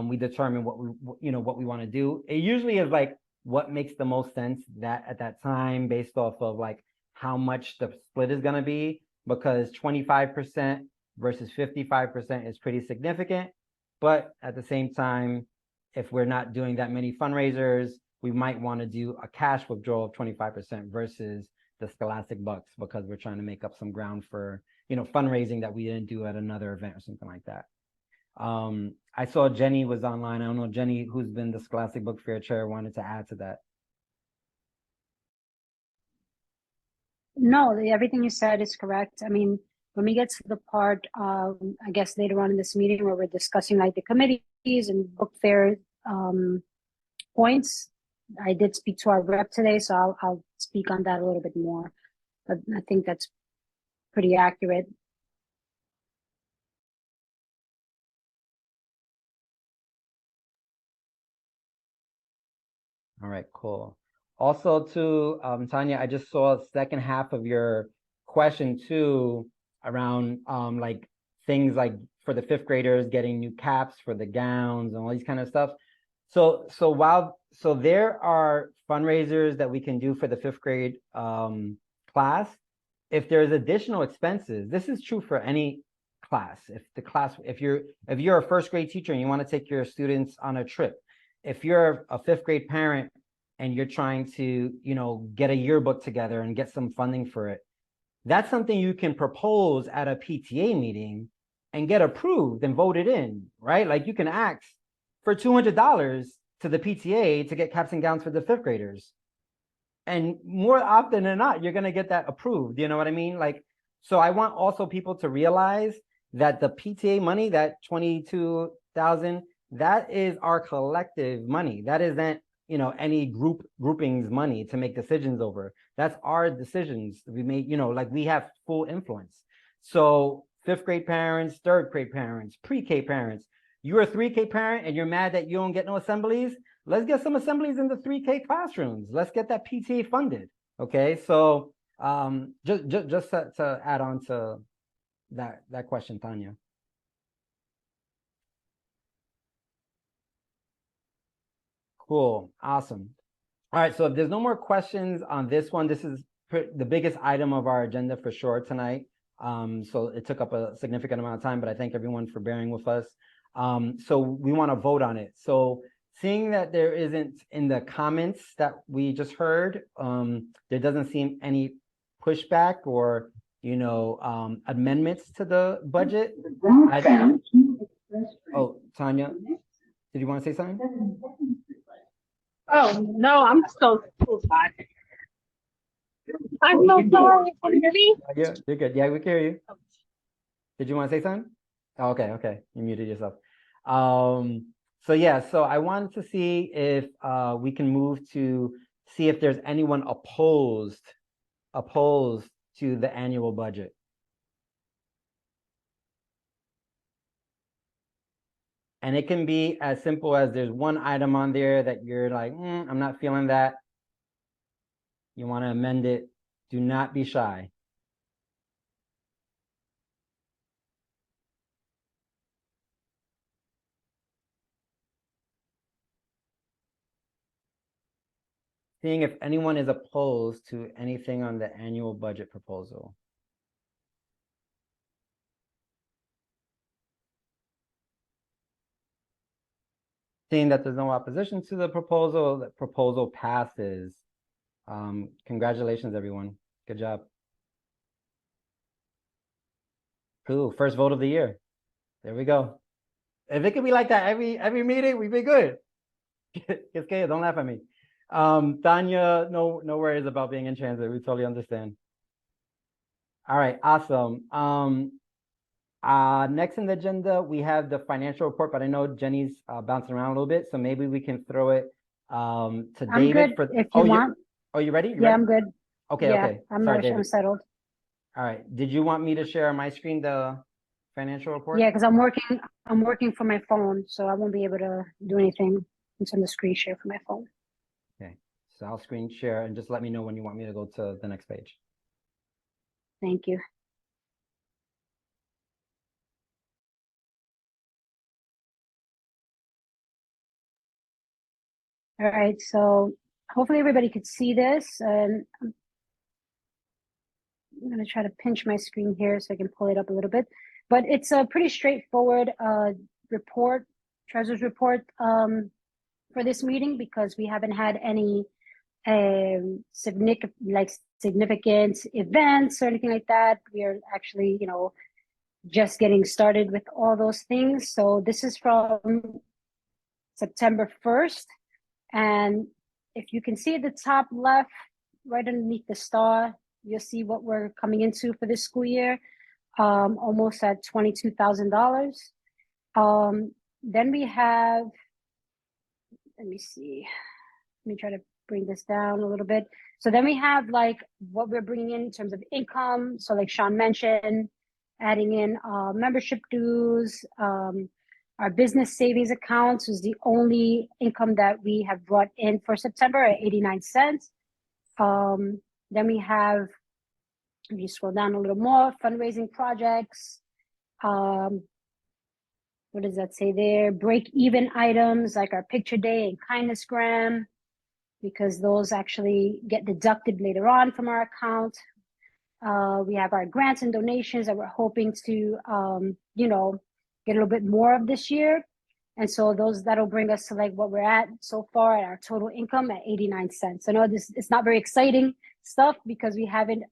we determine what we want to do. It usually is like what makes the most sense that at that time, based off of like how much the split is going to be, because 25% versus 55% is pretty significant. But at the same time, if we're not doing that many fundraisers, we might want to do a cash withdrawal of 25% versus the Scholastic bucks, because we're trying to make up some ground for, fundraising that we didn't do at another event or something like that. I saw Jenny was online. I don't know, Jenny, who's been the Scholastic Book Fair chair, wanted to add to that. No, everything you said is correct. I mean, when we get to the part, I guess later on in this meeting where we're discussing like the committees and book fair points, I did speak to our rep today, so I'll speak on that a little bit more. But I think that's pretty accurate. All right, cool. Also too, Tanya, I just saw the second half of your question too, around like things like for the fifth graders getting new caps for the gowns and all these kind of stuff. So there are fundraisers that we can do for the fifth grade class. If there's additional expenses, this is true for any class. If you're a first grade teacher and you want to take your students on a trip, if you're a fifth grade parent and you're trying to, get a yearbook together and get some funding for it, that's something you can propose at a PTA meeting and get approved and voted in, right? Like you can ask for $200 to the PTA to get caps and gowns for the fifth graders. And more often than not, you're going to get that approved. You know what I mean? Like, so I want also people to realize that the PTA money, that 22,000, that is our collective money. That isn't, any groupings money to make decisions over. That's our decisions we made, like we have full influence. So fifth grade parents, third grade parents, pre-K parents, you're a 3K parent and you're mad that you don't get no assemblies. Let's get some assemblies in the 3K classrooms. Let's get that PTA funded. Okay. So just to add on to that question, Tanya. Cool. Awesome. All right. So if there's no more questions on this one, this is the biggest item of our agenda for sure tonight. So it took up a significant amount of time, but I thank everyone for bearing with us. So we want to vote on it. So seeing that there isn't in the comments that we just heard, there doesn't seem any pushback or, amendments to the budget. Oh, Tanya, did you want to say something? Oh, no, I'm so tired. I'm so sorry. Can you hear me? Yeah, you're good. Yeah, we can hear you. Did you want to say something? Oh, okay. You muted yourself. So yeah, so I wanted to see if we can move to see if there's anyone opposed to the annual budget. And it can be as simple as there's one item on there that you're like, I'm not feeling that. You want to amend it. Do not be shy. Seeing if anyone is opposed to anything on the annual budget proposal. Seeing that there's no opposition to the proposal, the proposal passes. Congratulations, everyone. Good job. Cool. First vote of the year. There we go. If it could be like that every meeting, we'd be good. It's okay. Don't laugh at me. Tanya, no worries about being in transit. We totally understand. All right, awesome. Next in the agenda, we have the financial report, but I know Jenny's bouncing around a little bit, so maybe we can throw it to I'm David. good if you want. You ready? Yeah, I'm good. Okay, Yeah, okay. I'm Sorry, I'm David. settled. All right. Did you want me to share on my screen the financial report? Yeah, because I'm working from my phone, so I won't be able to do anything until the screen share from my phone. Okay, so I'll screen share and just let me know when you want me to go to the next page. Thank you. All right, so hopefully everybody could see this, and I'm gonna try to pinch my screen here so I can pull it up a little bit. But it's a pretty straightforward report, treasurer's report for this meeting, because we haven't had any significant events or anything like that. We are actually, just getting started with all those things. So this is from September 1st. And if you can see at the top left, right underneath the star, you'll see what we're coming into for this school year, almost at $22,000. Then we have, let me see, let me try to bring this down a little bit. So then we have like what we're bringing in terms of income. So like Sean mentioned, adding in membership dues, our business savings accounts was the only income that we have brought in for September at 89 cents. Then we have, if you scroll down a little more, fundraising projects. What does that say there? Break even items like our picture day and kindness gram, because those actually get deducted later on from our account. We have our grants and donations that we're hoping to, get a little bit more of this year. And so that'll bring us to like what we're at so far at our total income at 89 cents. I know it's not very exciting stuff because we haven't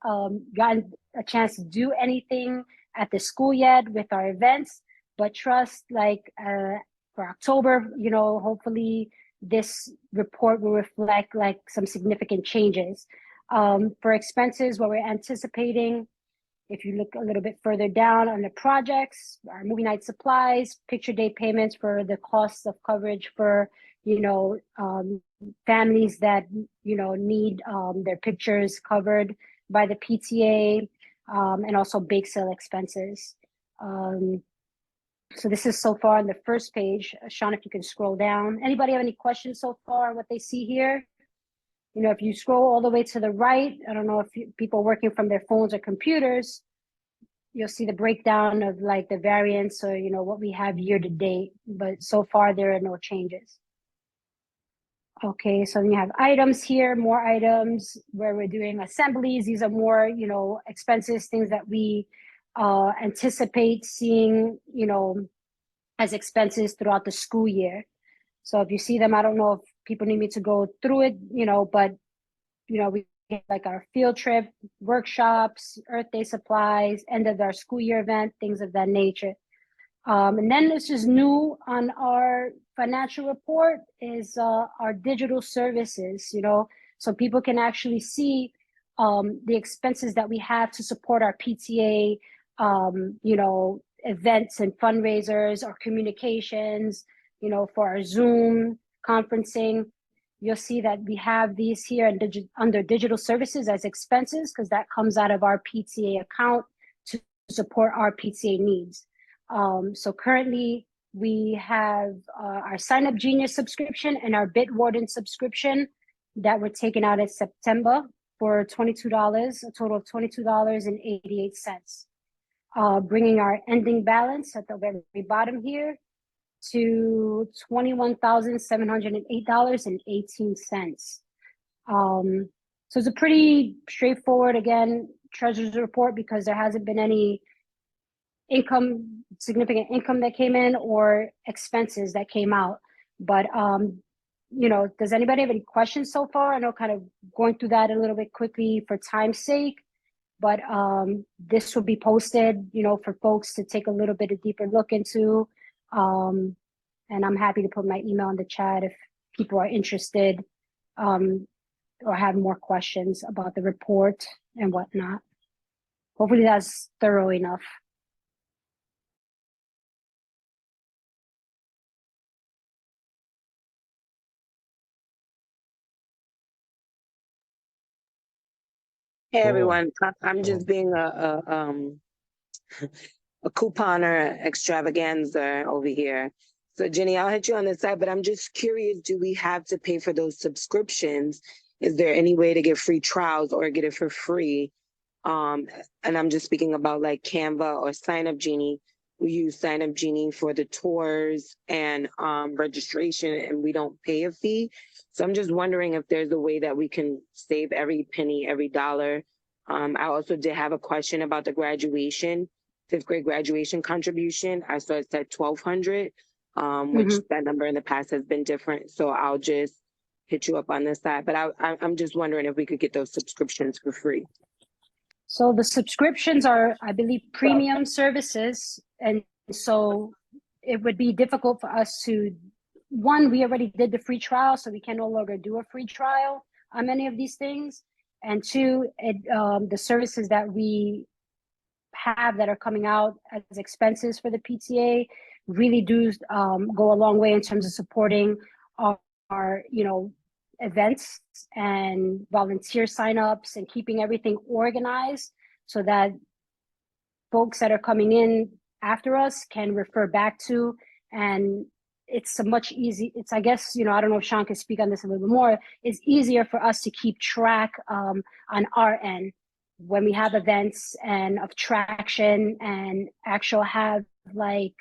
gotten a chance to do anything at the school yet with our events, but trust for October, hopefully this report will reflect like some significant changes. For expenses, what we're anticipating, if you look a little bit further down on the projects, our movie night supplies, picture day payments for the costs of coverage for, families that, need their pictures covered by the PTA, and also bake sale expenses. So this is so far on the first page. Sean, if you can scroll down. Anybody have any questions so far on what they see here? If you scroll all the way to the right, I don't know if people working from their phones or computers, you'll see the breakdown of like the variance or, what we have year to date, but so far there are no changes. Okay, so then you have items here, more items where we're doing assemblies. These are more, expenses, things that we anticipate seeing, as expenses throughout the school year. So if you see them, I don't know if people need me to go through it, but, we get like our field trip, workshops, Earth Day supplies, end of our school year event, things of that nature. And then this is new on our financial report is our digital services, so people can actually see the expenses that we have to support our PTA, events and fundraisers or communications, for our Zoom conferencing. You'll see that we have these here under digital services as expenses, because that comes out of our PTA account to support our PTA needs. So currently we have our Sign Up Genius subscription and our Bitwarden subscription that were taken out in September for $22, a total of $22.88, bringing our ending balance at the very bottom here to $21,708.18. So it's a pretty straightforward, again, treasurer's report, because there hasn't been any significant income that came in or expenses that came out. But does anybody have any questions so far? I know kind of going through that a little bit quickly for time's sake, but this will be posted, for folks to take a little bit of deeper look into. And I'm happy to put my email in the chat if people are interested or have more questions about the report and whatnot. Hopefully that's thorough enough. Hey Cool. everyone, I'm just being a couponer extravaganza over here. So Jenny, I'll hit you on the side, but I'm just curious, do we have to pay for those subscriptions? Is there any way to get free trials or get it for free? And I'm just speaking about like Canva or Sign Up Genie. We use Sign Up Genie for the tours and registration, and we don't pay a fee. So I'm just wondering if there's a way that we can save every penny, every dollar. I also did have a question about the graduation, 5th grade graduation contribution. I saw it said $1,200, which that number in the past has been different. So I'll just hit you up on this side. But I'm just wondering if we could get those subscriptions for free. So the subscriptions are, I believe, premium services. And so it would be difficult for us to, one, we already did the free trial, so we can no longer do a free trial on many of these things. And two, the services that we have that are coming out as expenses for the PTA really do go a long way in terms of supporting our events and volunteer signups and keeping everything organized so that folks that are coming in after us can refer back to. And it's I guess, I don't know if Sean can speak on this a little bit more. It's easier for us to keep track on our end when we have events and of traction and actual have like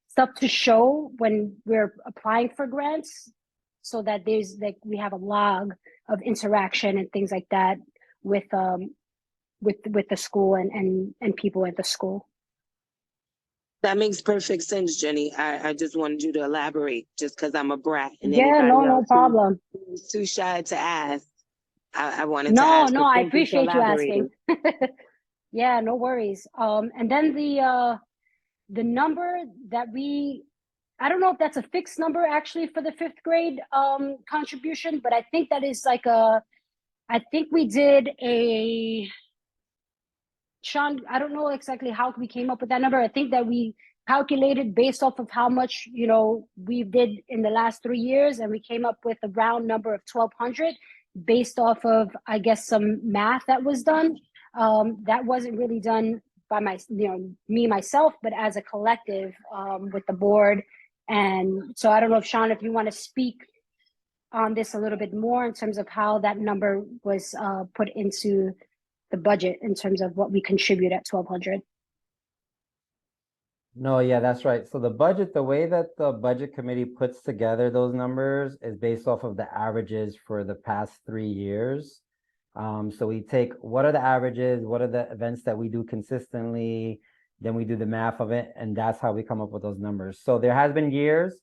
stuff to show when we're applying for grants, so that there's like we have a log of interaction and things like that with the school and people at the school. That makes perfect sense, Jenny. I just wanted you to elaborate, just because I'm a brat. And Yeah, no problem. Who's too shy to ask. I wanted to No, ask. no, but I thank you for appreciate you asking. elaborating. Yeah, no worries. And then the number that I don't know if that's a fixed number actually for the 5th grade contribution, but I think that is like I think we did Sean, I don't know exactly how we came up with that number. I think that we calculated based off of how much, we did in the last 3 years, and we came up with a round number of 1,200 based off of, I guess, some math that was done. That wasn't really done by me myself, but as a collective with the board. And so I don't know if Sean, if you want to speak on this a little bit more in terms of how that number was put into the budget in terms of what we contribute at 1,200. No, yeah, that's right. So the budget, the way that the budget committee puts together those numbers is based off of the averages for the past 3 years. So we take what are the averages, what are the events that we do consistently, then we do the math of it, and that's how we come up with those numbers. So there has been years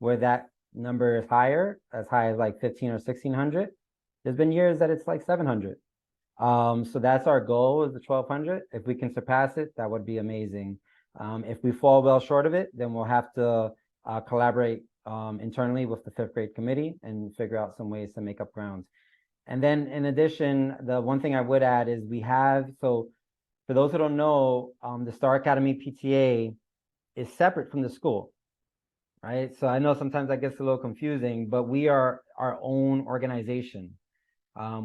where that number is higher, as high as like 1,500 or 1,600. There's been years that it's like 700. So that's our goal, is the 1,200. If we can surpass it, that would be amazing. If we fall well short of it, then we'll have to collaborate internally with the 5th grade committee and figure out some ways to make up ground. And then in addition, the one thing I would add is so for those who don't know, the Star Academy PTA is separate from the school, right? So I know sometimes that gets a little confusing, but we are our own organization.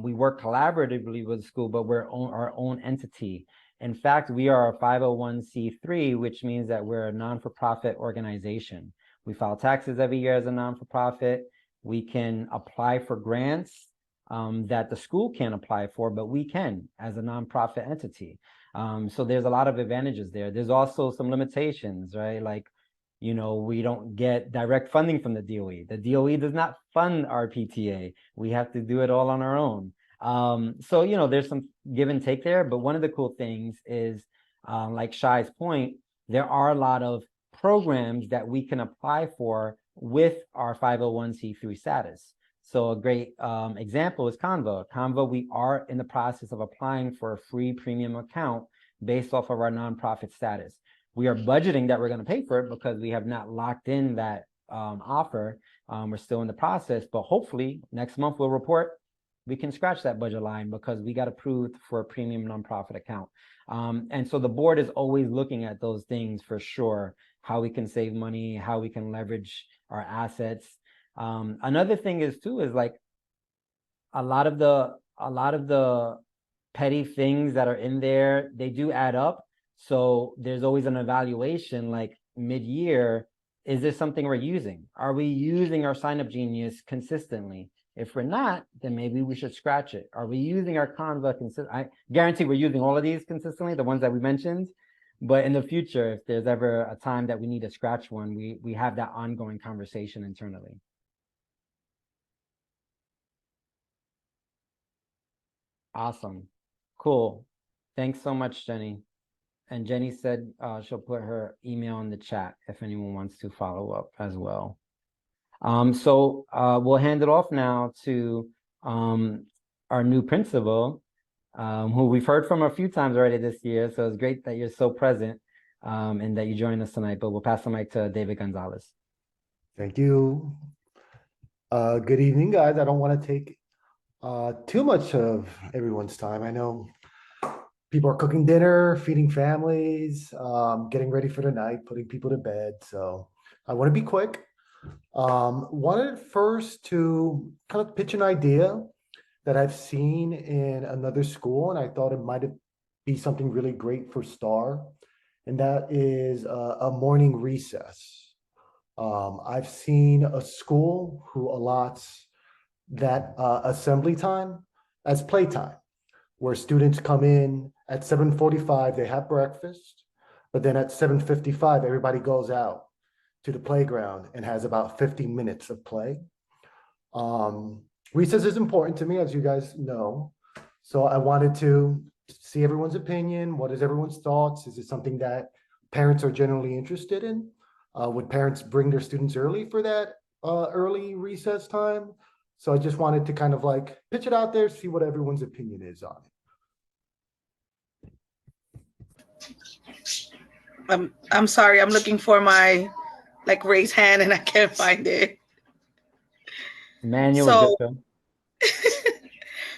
We work collaboratively with the school, but we're our own entity. In fact, we are a 501c3, which means that we're a non-for-profit organization. We file taxes every year as a non-for-profit. We can apply for grants that the school can't apply for, but we can as a nonprofit entity. So there's a lot of advantages there. There's also some limitations, right? Like, we don't get direct funding from the DOE. The DOE does not fund our PTA. We have to do it all on our own. So, there's some give and take there, but one of the cool things is, like Shai's point, there are a lot of programs that we can apply for with our 501c3 status. So a great example is Canva. Canva, we are in the process of applying for a free premium account based off of our nonprofit status. We are budgeting that we're going to pay for it because we have not locked in that offer. We're still in the process, but hopefully next month we'll report we can scratch that budget line because we got approved for a premium nonprofit account. And so the board is always looking at those things for sure, how we can save money, how we can leverage our assets. Another thing is too, is like a lot of the petty things that are in there, they do add up. So there's always an evaluation like mid-year. Is this something we're using? Are we using our Sign Up Genius consistently? If we're not, then maybe we should scratch it. Are we using our Canva consistently? I guarantee we're using all of these consistently, the ones that we mentioned. But in the future, if there's ever a time that we need to scratch one, we have that ongoing conversation internally. Awesome. Cool. Thanks so much, Jenny. And Jenny said she'll put her email in the chat if anyone wants to follow up as well. So we'll hand it off now to our new principal, who we've heard from a few times already this year. So it's great that you're so present and that you joined us tonight. But we'll pass the mic to David Gonzalez. Thank you. Good evening, guys. I don't want to take too much of everyone's time. I know people are cooking dinner, feeding families, getting ready for the night, putting people to bed. So I want to be quick. Wanted first to kind of pitch an idea that I've seen in another school, and I thought it might be something really great for STAR, and that is a morning recess. I've seen a school who allots that assembly time as playtime, where students come in at 7:45, they have breakfast, but then at 7:55, everybody goes out to the playground and has about 50 minutes of play. Recess is important to me, as you guys know. So I wanted to see everyone's opinion. What is everyone's thoughts? Is it something that parents are generally interested in? Would parents bring their students early for that early recess time? So I just wanted to kind of like pitch it out there, see what everyone's opinion is on it. I'm sorry, I'm looking for my like raise hand and I can't find it. Manual.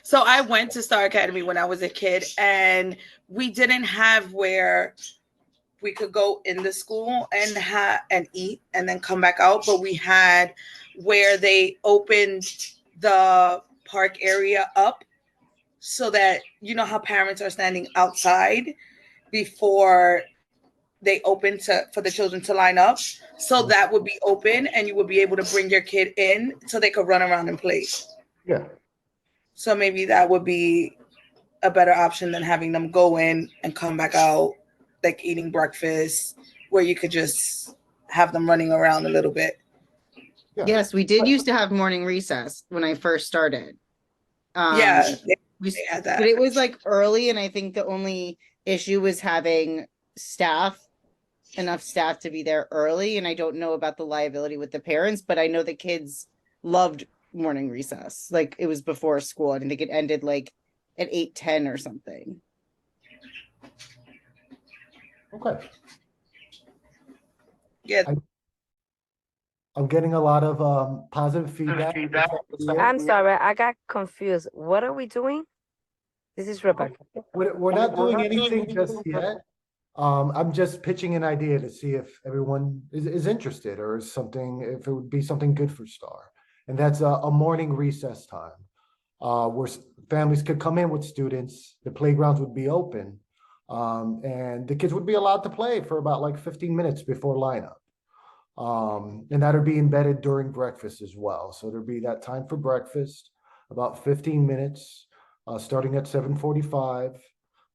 So I went to Star Academy when I was a kid, and we didn't have where we could go in the school and eat and then come back out, but we had where they opened the park area up so that, you know how parents are standing outside before they open for the children to line up. So that would be open and you would be able to bring your kid in so they could run around and play. Yeah. So maybe that would be a better option than having them go in and come back out, like eating breakfast, where you could just have them running around a little bit. Yeah. Yes, we did used to have morning recess when I first started. Yeah, we had that. But it was like early, and I think the only issue was having enough staff to be there early. And I don't know about the liability with the parents, but I know the kids loved morning recess. Like it was before school. I think it ended like at 8:10 or something. Okay. Yeah. I'm getting a lot of positive feedback. I'm sorry, I got confused. What are we doing? This is Rebecca. We're not doing anything just yet. I'm just pitching an idea to see if everyone is interested, or is something, if it would be something good for STAR. And that's a morning recess time, where families could come in with students, the playgrounds would be open, and the kids would be allowed to play for about like 15 minutes before lineup. And that would be embedded during breakfast as well. So there'd be that time for breakfast, about 15 minutes, starting at 7:45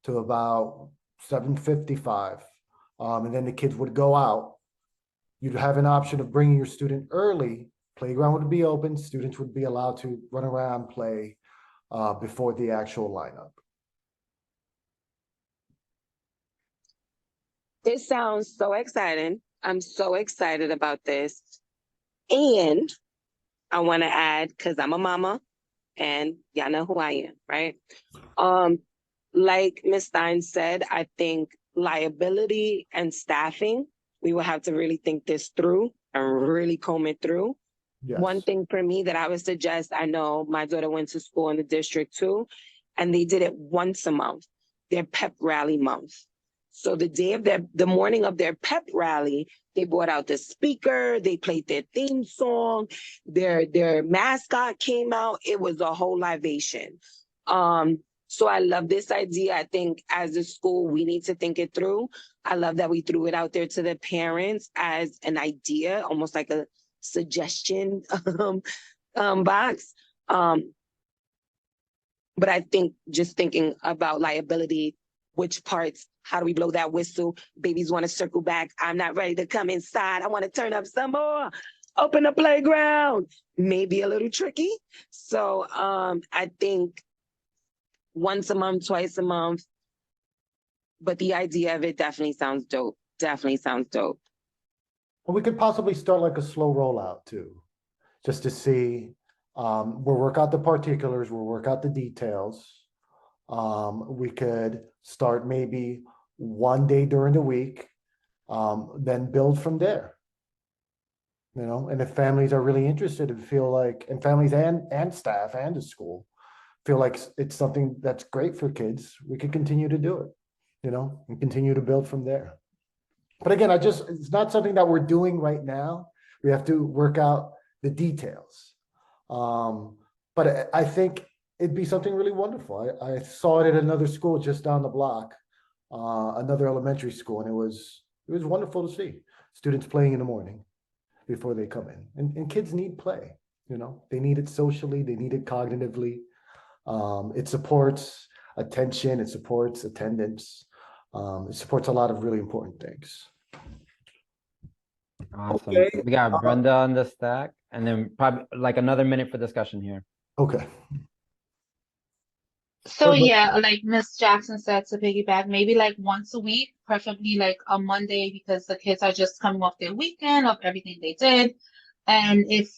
to about 7:55. And then the kids would go out. You'd have an option of bringing your student early. Playground would be open. Students would be allowed to run around, play before the actual lineup. This sounds so exciting. I'm so excited about this. And I want to add, because I'm a mama and y'all know who I am, right? Like Ms. Stein said, I think liability and staffing, we will have to really think this through and really comb it through. Yes. One thing for me that I would suggest, I know my daughter went to school in the district too, and they did it once a month, their pep rally month. So the morning of their pep rally, they brought out the speaker, they played their theme song, their mascot came out. It was a whole libation. So I love this idea. I think as a school, we need to think it through. I love that we threw it out there to the parents as an idea, almost like a suggestion box. But I think just thinking about liability, which parts, how do we blow that whistle? Babies want to circle back. I'm not ready to come inside. I want to turn up some more. Open the playground. Maybe a little tricky. So I think once a month, twice a month. But the idea of it definitely sounds dope. Definitely sounds dope. And we could possibly start like a slow rollout too, just to see, we'll work out the particulars, we'll work out the details. We could start maybe one day during the week, then build from there. You know, and if families are really interested and feel like, and families and staff and the school feel like it's something that's great for kids, we could continue to do it, you know, and continue to build from there. But again, it's not something that we're doing right now. We have to work out the details. But I think it'd be something really wonderful. I saw it at another school just down the block, another elementary school, and it was wonderful to see students playing in the morning before they come in. And kids need play, you know, they need it socially, they need it cognitively. It supports attention, it supports attendance, it supports a lot of really important things. Awesome. Okay. We got Brenda on the stack, and then probably like another minute for discussion here. Okay. So yeah, like Miss Jackson said, to piggyback, maybe like once a week, preferably like a Monday, because the kids are just coming off their weekend of everything they did. And if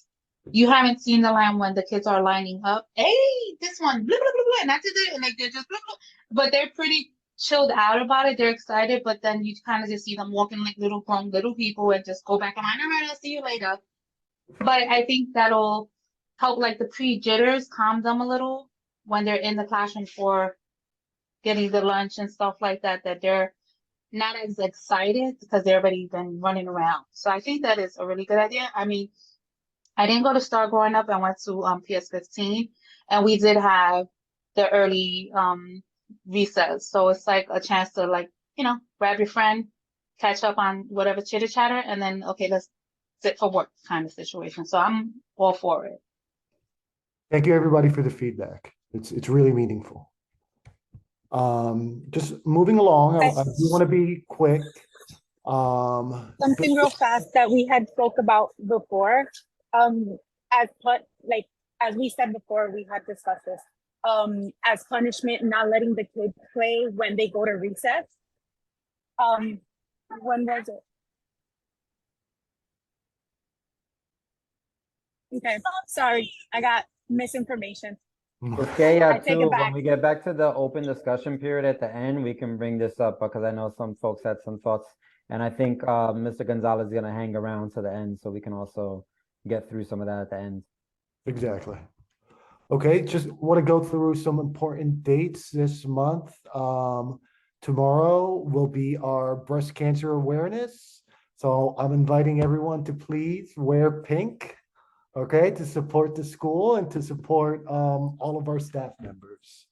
you haven't seen the line when the kids are lining up, hey, this one, blah, blah, blah, blah, and that's it, and like they're just blah, blah, but they're pretty chilled out about it. They're excited, but then you kind of just see them walking like little grown little people and just go back and like, all right, I'll see you later. But I think that'll help like the pre-jitters calm them a little when they're in the classroom for getting the lunch and stuff like that, that they're not as excited because they've already been running around. So I think that is a really good idea. I mean, I didn't go to Star growing up. I went to PS15, and we did have the early recess. So it's like a chance to, like, you know, grab your friend, catch up on whatever chitter chatter, and then, okay, let's sit for work kind of situation. So I'm all for it. Thank you, everybody, for the feedback. It's really meaningful. Just moving along, I do want to be quick. Something real fast that we had spoke about before. As we said before, we had discussed this. As punishment, not letting the kids play when they go to recess. When was it? Okay, sorry, I got misinformation. Okay, I take it too, when back. we get back to the open discussion period at the end, we can bring this up because I know some folks had some thoughts. And I think Mr. Gonzalez is gonna hang around to the end so we can also get through some of that at the end. Exactly. Okay, just want to go through some important dates this month. Tomorrow will be our breast cancer awareness. So I'm inviting everyone to please wear pink, okay, to support the school and to support all of our staff members.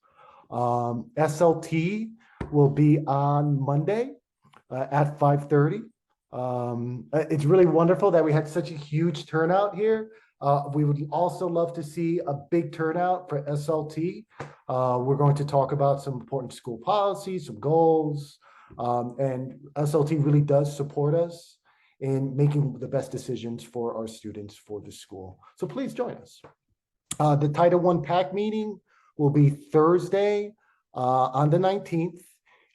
SLT will be on Monday at 5:30. It's really wonderful that we had such a huge turnout here. We would also love to see a big turnout for SLT. We're going to talk about some important school policies, some goals, and SLT really does support us in making the best decisions for our students for the school. So please join us. The Title I PAC meeting will be Thursday on the 19th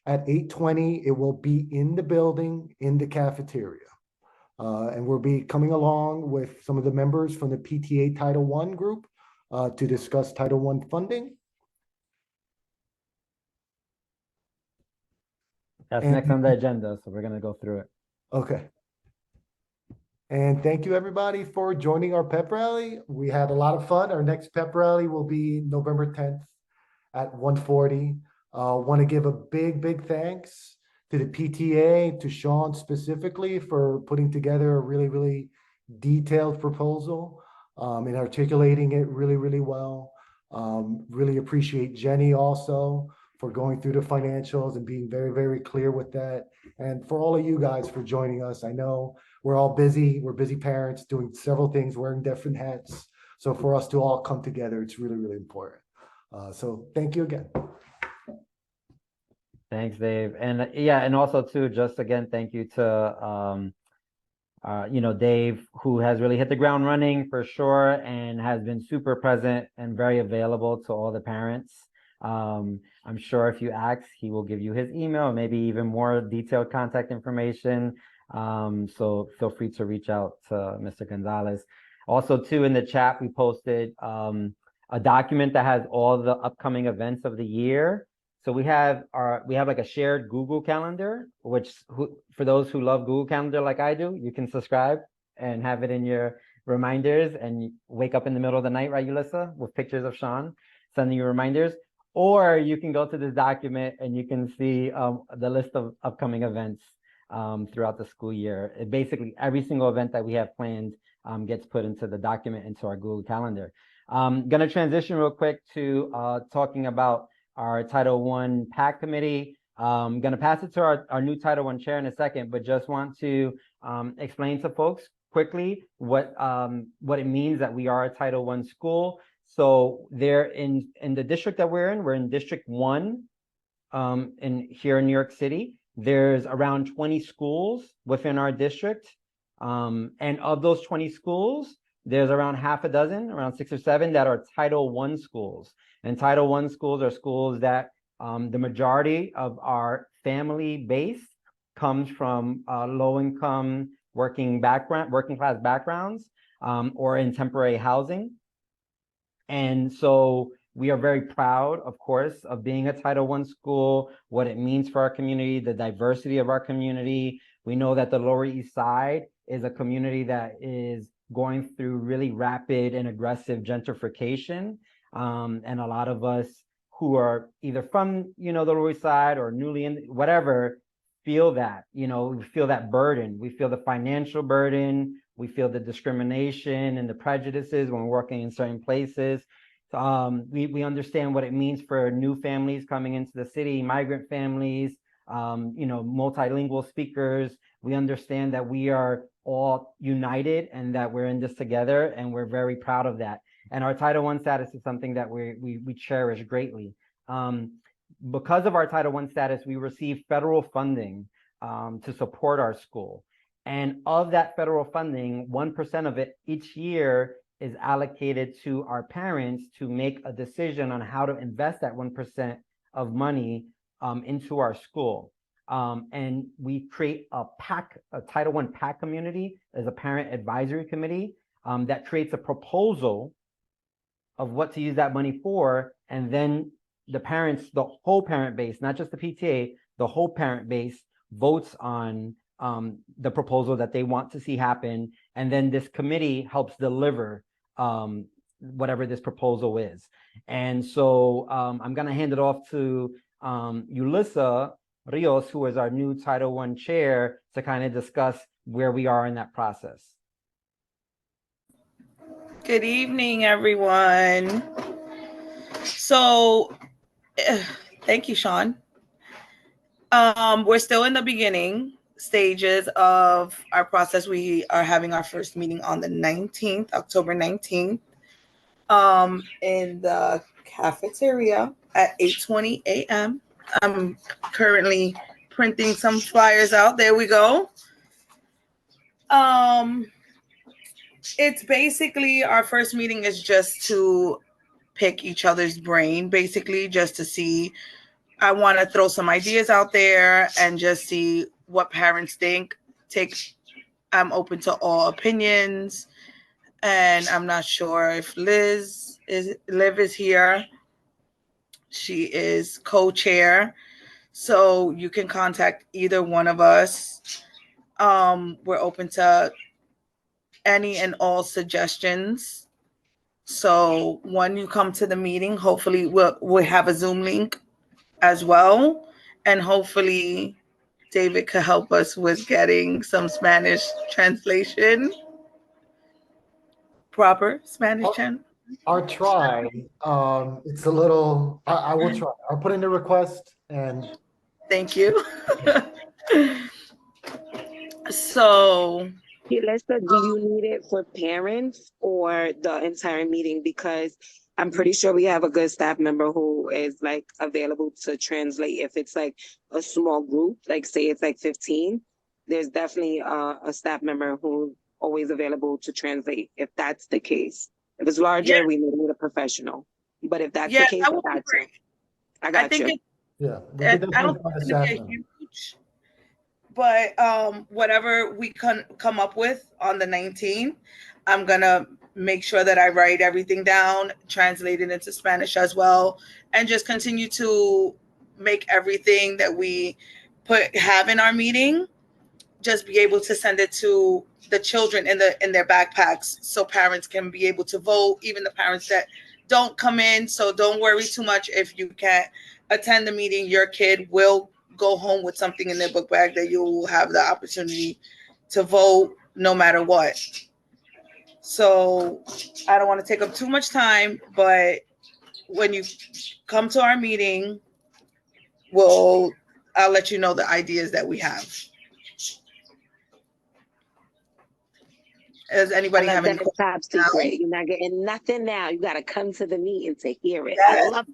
at 8:20. It will be in the building, in the cafeteria. And we'll be coming along with some of the members from the PTA Title I group to discuss Title I funding. That's And- next on the agenda, so we're gonna go through it. Okay. And thank you, everybody, for joining our pep rally. We had a lot of fun. Our next pep rally will be November 10th at 1:40. Want to give a big thanks to the PTA, to Sean specifically for putting together a really detailed proposal and articulating it really well. Really appreciate Jenny also for going through the financials and being very clear with that. And for all of you guys for joining us. I know we're all busy. We're busy parents doing several things, wearing different hats. So for us to all come together, it's really important. So thank you again. Thanks, Dave. And yeah, and also too, just again, thank you to Dave, who has really hit the ground running for sure and has been super present and very available to all the parents. I'm sure if you ask, he will give you his email, maybe even more detailed contact information. So feel free to reach out to Mr. Gonzalez. Also too, in the chat, we posted a document that has all the upcoming events of the year. So we have like a shared Google Calendar, which for those who love Google Calendar like I do, you can subscribe and have it in your reminders and wake up in the middle of the night, right, Yulissa, with pictures of Sean sending you reminders. Or you can go to this document and you can see the list of upcoming events throughout the school year. Basically, every single event that we have planned gets put into the document, into our Google Calendar. Going to transition real quick to talking about our Title I PAC committee. I'm going to pass it to our new Title I chair in a second, but just want to explain to folks quickly what it means that we are a Title I school. So there in the district that we're in District 1 here in New York City. There's around 20 schools within our district. And of those 20 schools, there's around half a dozen, around 6 or 7 that are Title I schools. And Title I schools are schools that the majority of our family base comes from low-income working class backgrounds or in temporary housing. And so we are very proud, of course, of being a Title I school, what it means for our community, the diversity of our community. We know that the Lower East Side is a community that is going through really rapid and aggressive gentrification. And a lot of us who are either from, the Lower East Side or newly in, whatever, feel that, we feel that burden. We feel the financial burden. We feel the discrimination and the prejudices when we're working in certain places. We understand what it means for new families coming into the city, migrant families, multilingual speakers. We understand that we are all united and that we're in this together, and we're very proud of that. And our Title I status is something that we cherish greatly. Because of our Title I status, we receive federal funding to support our school. And of that federal funding, 1% of it each year is allocated to our parents to make a decision on how to invest that 1% of money into our school. And we create a Title I PAC community as a parent advisory committee that creates a proposal of what to use that money for. And then the parents, the whole parent base, not just the PTA, the whole parent base votes on the proposal that they want to see happen. And then this committee helps deliver whatever this proposal is. And so I'm going to hand it off to Yulissa Rios, who is our new Title I chair, to kind of discuss where we are in that process. Good evening, everyone. So thank you, Sean. We're still in the beginning stages of our process. We are having our first meeting on the 19th, October 19th, in the cafeteria at 8:20 a.m. I'm currently printing some flyers out. There we go. It's basically, our first meeting is just to pick each other's brain, basically just to see. I want to throw some ideas out there and just see what parents think, take I'm open to all opinions. And I'm not sure if Liv is here. She is co-chair. So you can contact either one of us. We're open to any and all suggestions. So when you come to the meeting, hopefully we'll have a Zoom link as well. And hopefully David could help us with getting some Spanish translation, proper Spanish translation. I'll try. It's a little, I will try. I'll put in a request and. Thank you. So, Lisa, do you need it for parents or the entire meeting? Because I'm pretty sure we have a good staff member who is like available to translate. If it's like a small group, like say it's like 15, there's definitely a staff member who's always available to translate if that's the case. If it's larger, yeah, we may need a professional. But if that's yeah, the case, that I would be got you. great. I got you. Yeah, we could I don't definitely find a think it's staff gonna be a member. huge, but whatever we can come up with on the 19th, I'm gonna make sure that I write everything down, translate it into Spanish as well, and just continue to make everything that we have in our meeting, just be able to send it to the children in their backpacks so parents can be able to vote, even the parents that don't come in. So don't worry too much if you can't attend the meeting. Your kid will go home with something in their book bag that you will have the opportunity to vote no matter what. So I don't want to take up too much time, but when you come to our meeting, I'll let you know the ideas that we have. Does anybody I have love any that it's top questions now? secret. You're not getting nothing now. You got to come to the meeting to hear it. I Yes. love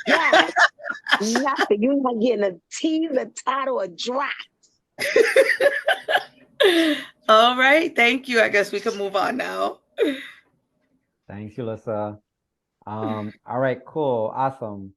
that. Yes. Nothing. You're not getting a teaser, title, or drop. All right. Thank you. I guess we can move on now. Thanks, Yulissa. All right, cool, awesome.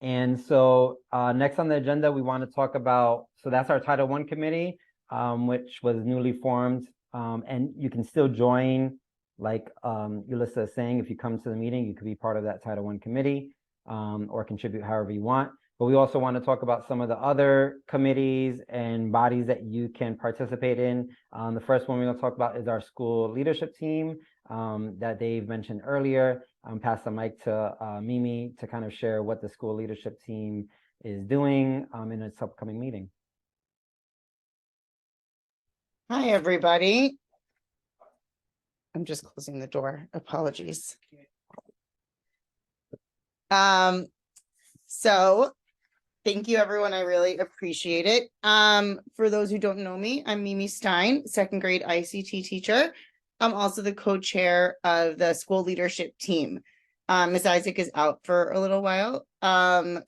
And so next on the agenda, we want to talk about, so that's our Title I committee, which was newly formed. And you can still join, like Yulissa is saying, if you come to the meeting, you could be part of that Title I committee or contribute however you want. But we also want to talk about some of the other committees and bodies that you can participate in. The first one we're going to talk about is our school leadership team that Dave mentioned earlier. Pass the mic to Mimi to kind of share what the school leadership team is doing in its upcoming meeting. Hi, everybody. I'm just closing the door. Apologies. So thank you, everyone. I really appreciate it. For those who don't know me, I'm Mimi Stein, second grade ICT teacher. I'm also the co-chair of the school leadership team. Ms. Isaac is out for a little while.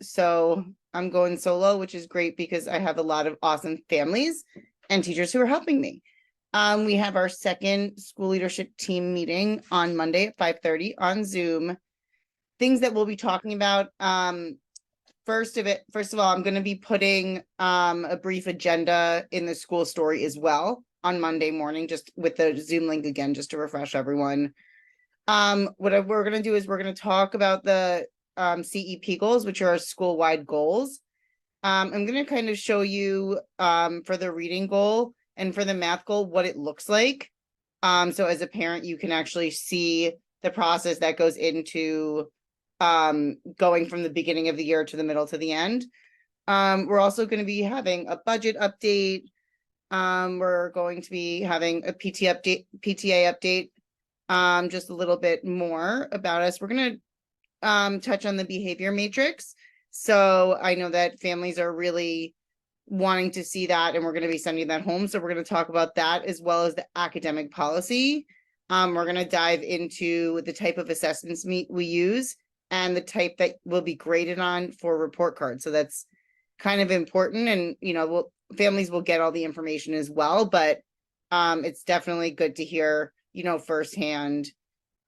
So I'm going solo, which is great because I have a lot of awesome families and teachers who are helping me. We have our second school leadership team meeting on Monday at 5:30 on Zoom. Things that we'll be talking about. First of all, I'm going to be putting a brief agenda in the school story as well on Monday morning, just with the Zoom link again, just to refresh everyone. What we're going to do is we're going to talk about the CEP goals, which are our school-wide goals. I'm going to kind of show you for the reading goal and for the math goal what it looks like. So as a parent, you can actually see the process that goes into going from the beginning of the year to the middle to the end. We're also going to be having a budget update. We're going to be having a PTA update, just a little bit more about us. We're going to touch on the behavior matrix. So I know that families are really wanting to see that, and we're going to be sending that home. So we're going to talk about that as well as the academic policy. We're going to dive into the type of assessments we use and the type that will be graded on for report cards. So that's kind of important. And, you know, families will get all the information as well, but it's definitely good to hear, you know, firsthand,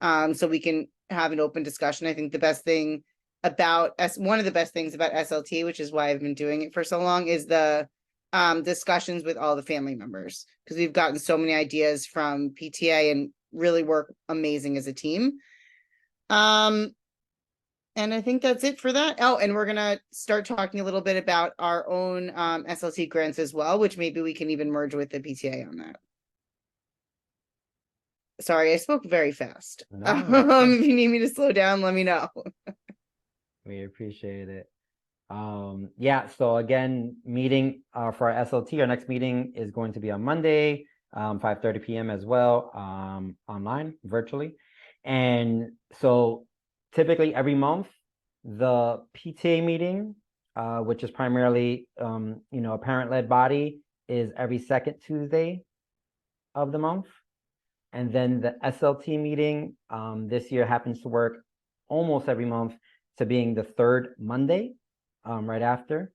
so we can have an open discussion. I think the best thing about one of the best things about SLT, which is why I've been doing it for so long, is the discussions with all the family members, because we've gotten so many ideas from PTA and really work amazing as a team. And I think that's it for that. Oh, and we're gonna start talking a little bit about our own SLT grants as well, which maybe we can even merge with the PTA on that. Sorry, I spoke very fast. No, If you need me to slow down, let me know. we appreciate it. Yeah, so again, meeting for our SLT, our next meeting is going to be on Monday, 5:30 p.m. as well, online, virtually. And so typically every month, the PTA meeting, which is primarily, a parent-led body, is every second Tuesday of the month. And then the SLT meeting this year happens to work almost every month to being the third Monday, right after.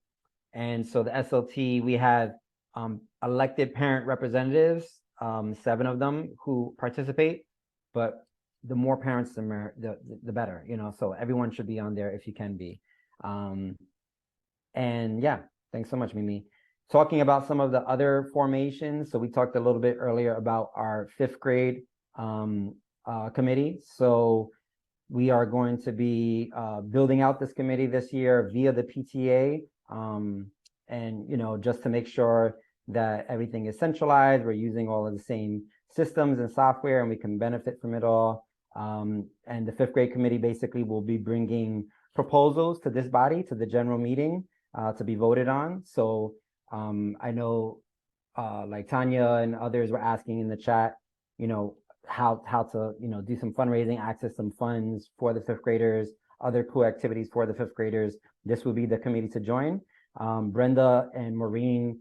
And so the SLT, we have elected parent representatives, 7 of them who participate, but the more parents, the better, so everyone should be on there if you can be. And yeah, thanks so much, Mimi. Talking about some of the other formations. So we talked a little bit earlier about our 5th grade committee. So we are going to be building out this committee this year via the PTA. And, just to make sure that everything is centralized, we're using all of the same systems and software, and we can benefit from it all. And the 5th grade committee basically will be bringing proposals to this body, to the general meeting, to be voted on. So I know like Tanya and others were asking in the chat, how to, do some fundraising, access some funds for the 5th graders, other cool activities for the 5th graders. This will be the committee to join. Brenda and Maureen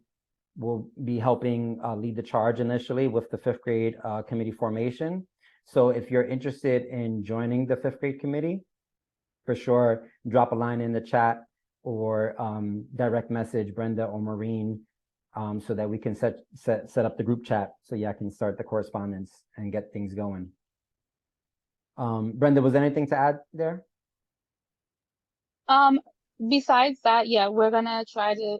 will be helping lead the charge initially with the 5th grade committee formation. So if you're interested in joining the 5th grade committee, for sure, drop a line in the chat or direct message Brenda or Maureen so that we can set up the group chat so I can start the correspondence and get things going. Brenda, was there anything to add there? Besides that, yeah, we're gonna try to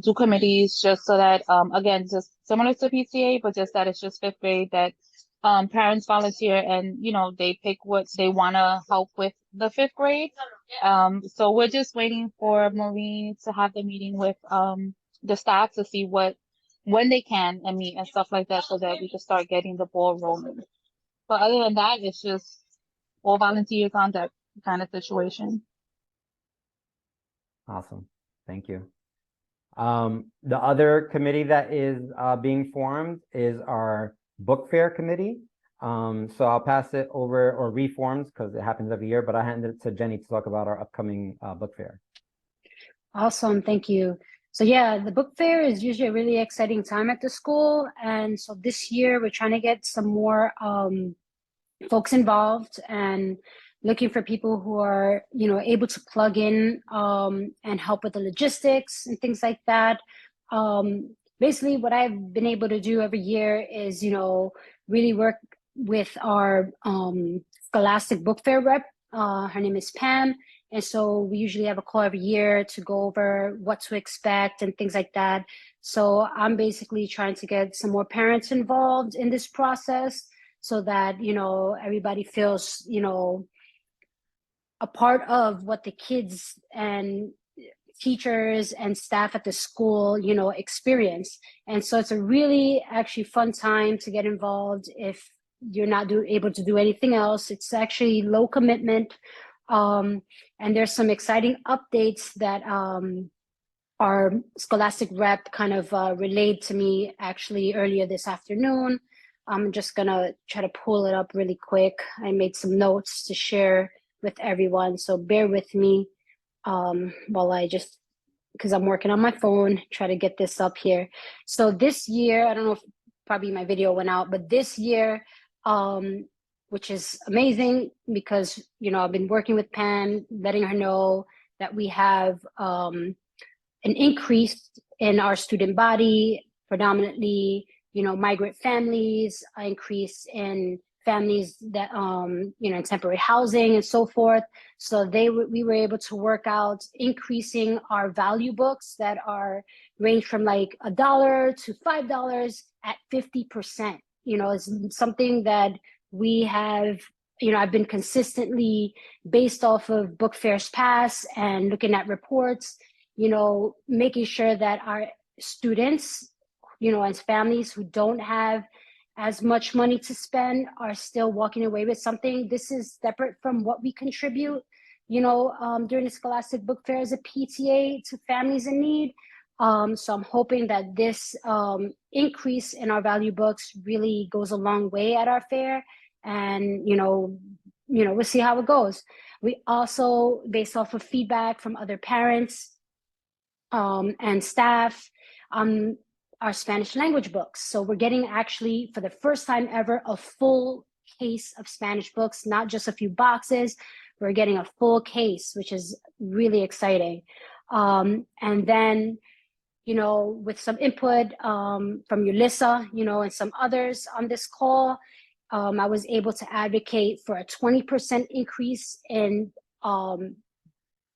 do committees just so that again, just similar to PTA, but just that it's just 5th grade, that parents volunteer and they pick what they want to help with the 5th grade. So we're just waiting for Maureen to have the meeting with the staff to see when they can and meet and stuff like that, so that we can start getting the ball rolling. But other than that, it's just all volunteers on that kind of situation. Awesome. Thank you. The other committee that is being formed is our book fair committee. So I'll pass it over, or reforms, because it happens every year, but I hand it to Jenny to talk about our upcoming book fair. Awesome, thank you. So yeah, the book fair is usually a really exciting time at the school. And so this year we're trying to get some more folks involved and looking for people who are, able to plug in and help with the logistics and things like that. Basically what I've been able to do every year is, really work with our Scholastic Book Fair rep. Her name is Pam. And so we usually have a call every year to go over what to expect and things like that. So I'm basically trying to get some more parents involved in this process so that, everybody feels, a part of what the kids and teachers and staff at the school, experience. And so it's a really actually fun time to get involved if you're not able to do anything else. It's actually low commitment. And there's some exciting updates that our Scholastic rep kind of relayed to me actually earlier this afternoon. I'm just gonna try to pull it up really quick. I made some notes to share with everyone, so bear with me while I just, because I'm working on my phone, try to get this up here. So this year, I don't know if probably my video went out, but this year, which is amazing because, I've been working with Pam, letting her know that we have an increase in our student body, predominantly, migrant families, an increase in families that, in temporary housing and so forth. So we were able to work out increasing our value books that are range from like $1 to $5 at 50%. It's something that we have, I've been consistently, based off of book fairs past and looking at reports, making sure that our students, as families who don't have as much money to spend are still walking away with something. This is separate from what we contribute, during the Scholastic Book Fair as a PTA to families in need. So I'm hoping that this increase in our value books really goes a long way at our fair, and we'll see how it goes. We also, based off of feedback from other parents and staff, our Spanish language books. So we're getting, actually for the first time ever, a full case of Spanish books, not just a few boxes. We're getting a full case, which is really exciting. And then, with some input from Yulissa, and some others on this call, I was able to advocate for a 20% increase in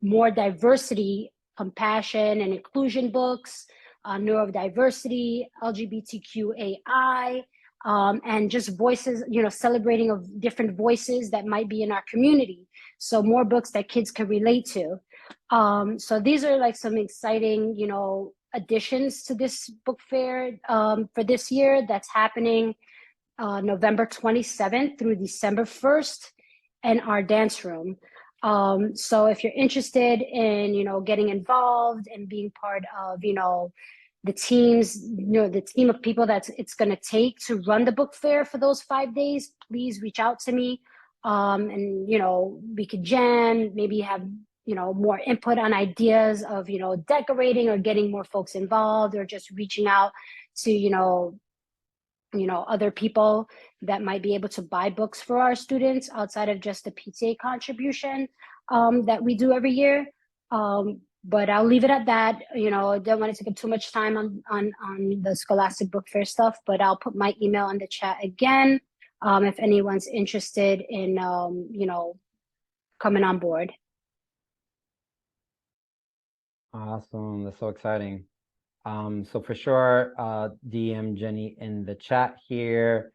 more diversity, compassion, and inclusion books, neurodiversity, LGBTQAI, and just voices, celebrating of different voices that might be in our community. So more books that kids can relate to. So these are like some exciting, additions to this book fair for this year that's happening November 27th through December 1st in our dance room. So if you're interested in, getting involved and being part of, the teams, the team of people that it's going to take to run the book fair for those 5 days, please reach out to me. And, we could jam, maybe have, more input on ideas of, decorating or getting more folks involved, or just reaching out to, other people that might be able to buy books for our students outside of just the PTA contribution that we do every year. But I'll leave it at that. I don't want to take up too much time on the Scholastic Book Fair stuff, but I'll put my email in the chat again if anyone's interested in, coming on board. Awesome. That's so exciting. So for sure, DM Jenny in the chat here,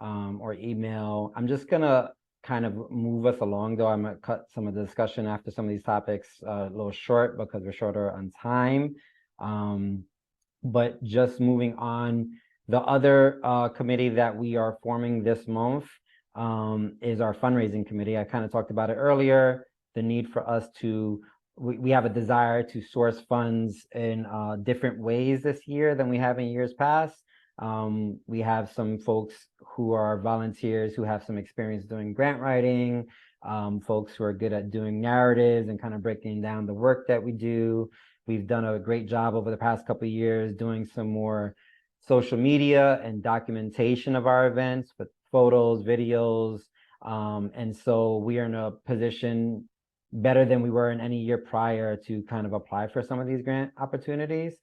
or email. I'm just gonna kind of move us along, though. I'm gonna cut some of the discussion after some of these topics a little short because we're shorter on time. But just moving on, the other committee that we are forming this month is our fundraising committee. I kind of talked about it earlier, the need for us to we have a desire to source funds in different ways this year than we have in years past. We have some folks who are volunteers who have some experience doing grant writing, folks who are good at doing narratives and kind of breaking down the work that we do. We've done a great job over the past couple of years doing some more social media and documentation of our events with photos, videos. And so we are in a position better than we were in any year prior to kind of apply for some of these grant opportunities.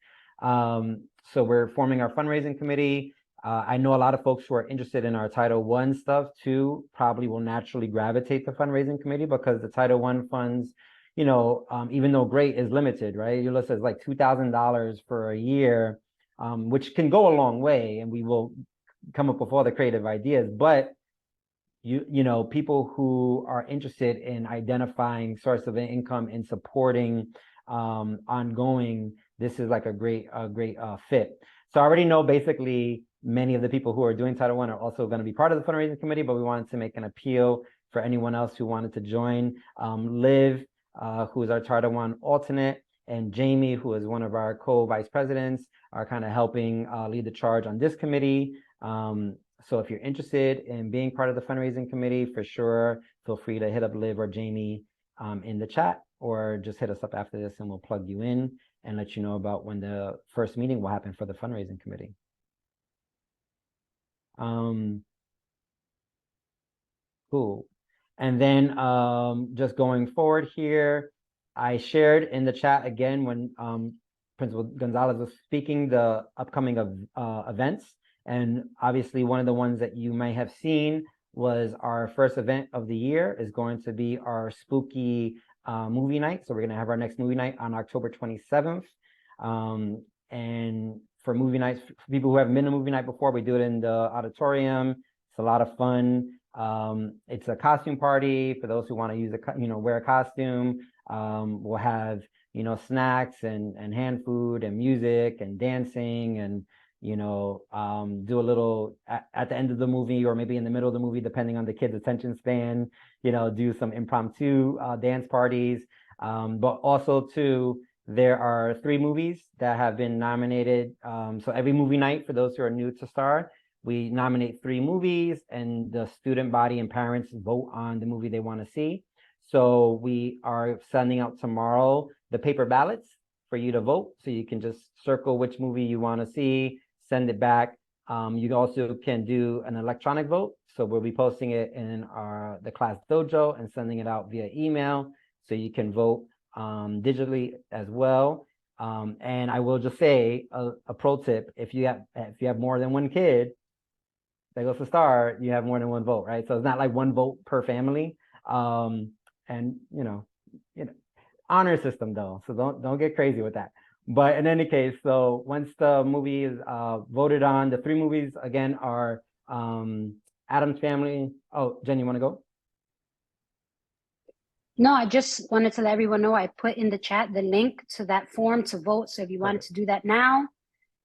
So we're forming our fundraising committee. I know a lot of folks who are interested in our Title I stuff too probably will naturally gravitate to fundraising committee, because the Title I funds, even though great, is limited, right? Your list is like $2,000 for a year, which can go a long way, and we will come up with all the creative ideas. But people who are interested in identifying source of income and supporting ongoing, this is like a great fit. So I already know basically many of the people who are doing Title I are also going to be part of the fundraising committee, but we wanted to make an appeal for anyone else who wanted to join. Liv, who is our Title I alternate, and Jamie, who is one of our co-vice presidents, are kind of helping lead the charge on this committee. So if you're interested in being part of the fundraising committee, for sure, feel free to hit up Liv or Jamie in the chat, or just hit us up after this and we'll plug you in and let you know about when the first meeting will happen for the fundraising committee. Cool. And then just going forward here, I shared in the chat again when Principal Gonzalez was speaking, the upcoming events. And obviously one of the ones that you may have seen was our first event of the year is going to be our spooky movie night. So we're going to have our next movie night on October 27th. And for movie nights, for people who haven't been to movie night before, we do it in the auditorium. It's a lot of fun. It's a costume party for those who want to use wear a costume. We'll have, snacks and hand food and music and dancing and, do a little at the end of the movie or maybe in the middle of the movie, depending on the kid's attention span, do some impromptu dance parties. But also too, there are 3 movies that have been nominated. So every movie night, for those who are new to STAR, we nominate 3 movies and the student body and parents vote on the movie they want to see. So we are sending out tomorrow the paper ballots for you to vote. So you can just circle which movie you want to see, send it back. You also can do an electronic vote. So we'll be posting it in the class dojo and sending it out via email. So you can vote digitally as well. And I will just say a pro tip: if you have more than 1 kid that goes to STAR, you have more than 1 vote, right? So it's not like 1 vote per family. And honor system though, so don't get crazy with that. But in any case, so once the movie is voted on, the 3 movies again are Addams Family. Oh, Jen, you want to go? No, I just wanted to let everyone know I put in the chat the link to that form to vote. So if you wanted to do that now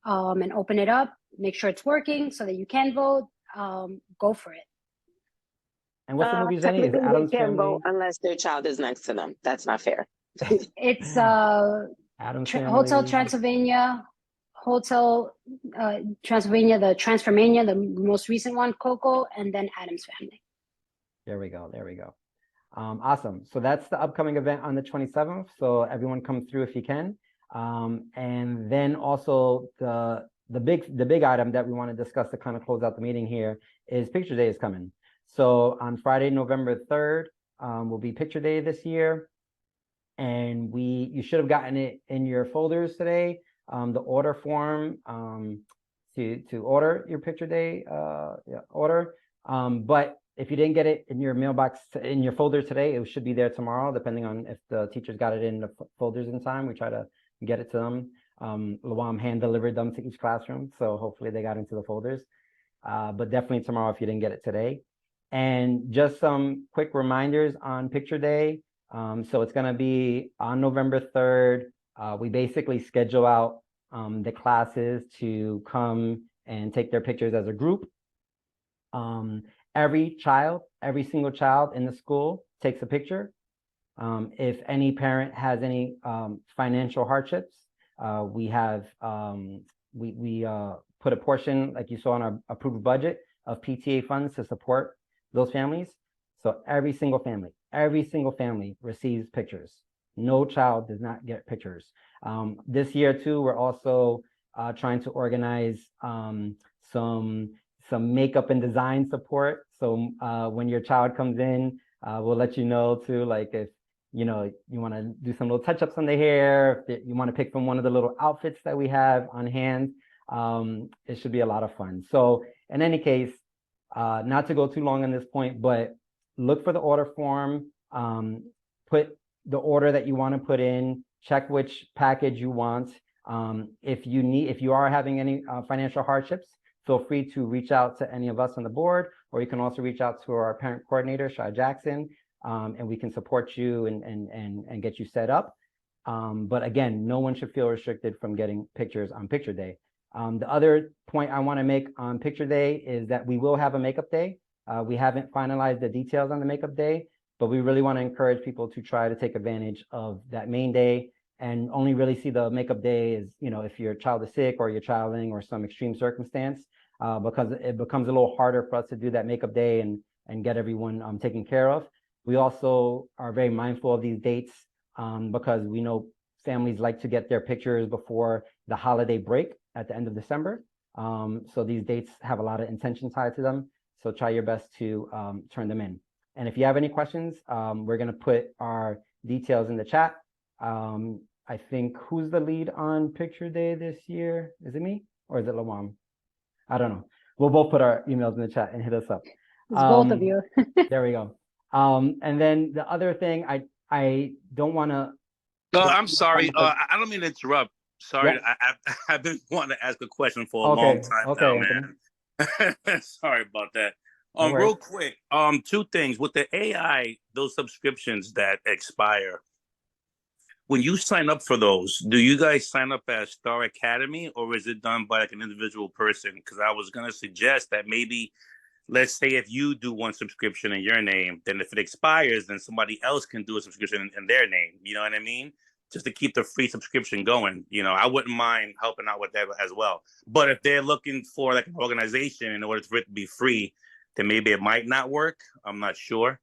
and open it up, make sure it's working so that you can vote, go for it. And what's the movie, Jenny? Is Addams they can't Family? vote unless their child is next to them. That's not fair. It's Addams Hotel Family. Transylvania, the Transformania, the most recent one, Coco, and then Addams Family. There we go. Awesome. So that's the upcoming event on the 27th. So everyone come through if you can. And then also the big item that we want to discuss to kind of close out the meeting here is Picture Day is coming. So on Friday, November 3rd, will be Picture Day this year. And you should have gotten it in your folders today, the order form to order your Picture Day order. But if you didn't get it in your mailbox, in your folder today, it should be there tomorrow, depending on if the teachers got it in the folders in time. We try to get it to them. Luam hand delivered them to each classroom, so hopefully they got into the folders. But definitely tomorrow if you didn't get it today. And just some quick reminders on Picture Day. So it's going to be on November 3rd. We basically schedule out the classes to come and take their pictures as a group. Every single child in the school takes a picture. If any parent has any financial hardships, we have we put a portion, like you saw in our approved budget, of PTA funds to support those families. So every single family receives pictures. No child does not get pictures. This year too, we're also trying to organize some makeup and design support. So when your child comes in, we'll let you know too, like if you want to do some little touch-ups on the hair, if you want to pick from one of the little outfits that we have on hand. It should be a lot of fun. So in any case, not to go too long on this point, but look for the order form, put the order that you want to put in, check which package you want. If you are having any financial hardships, feel free to reach out to any of us on the board, or you can also reach out to our parent coordinator, Shai Jackson, and we can support you and get you set up. But again, no one should feel restricted from getting pictures on Picture Day. The other point I want to make on Picture Day is that we will have a makeup day. We haven't finalized the details on the makeup day, but we really want to encourage people to try to take advantage of that main day and only really see the makeup day as, if your child is sick or you're traveling or some extreme circumstance, because it becomes a little harder for us to do that makeup day and get everyone taken care of. We also are very mindful of these dates because we know families like to get their pictures before the holiday break at the end of December. So these dates have a lot of intention tied to them. So try your best to turn them in. And if you have any questions, we're going to put our details in the chat. I think, who's the lead on Picture Day this year? Is it me or is it Lawam? I don't know. We'll both put our emails in the chat and hit us up. It's both of you. There we go. And then the other thing, I don't want to. No, I'm sorry. I don't mean to interrupt. Sorry, Yeah. I've been wanting to ask a question for a Okay, long time okay, now, man. Sorry about that. No worries. Real quick, two things with the AI, those subscriptions that expire. When you sign up for those, do you guys sign up as Star Academy or is it done by like an individual person? Because I was gonna suggest that maybe, let's say if you do one subscription in your name, then if it expires, then somebody else can do a subscription in their name. You know what I mean? Just to keep the free subscription going. You know, I wouldn't mind helping out with that as well. But if they're looking for like an organization in order for it to be free, then maybe it might not work. I'm not sure.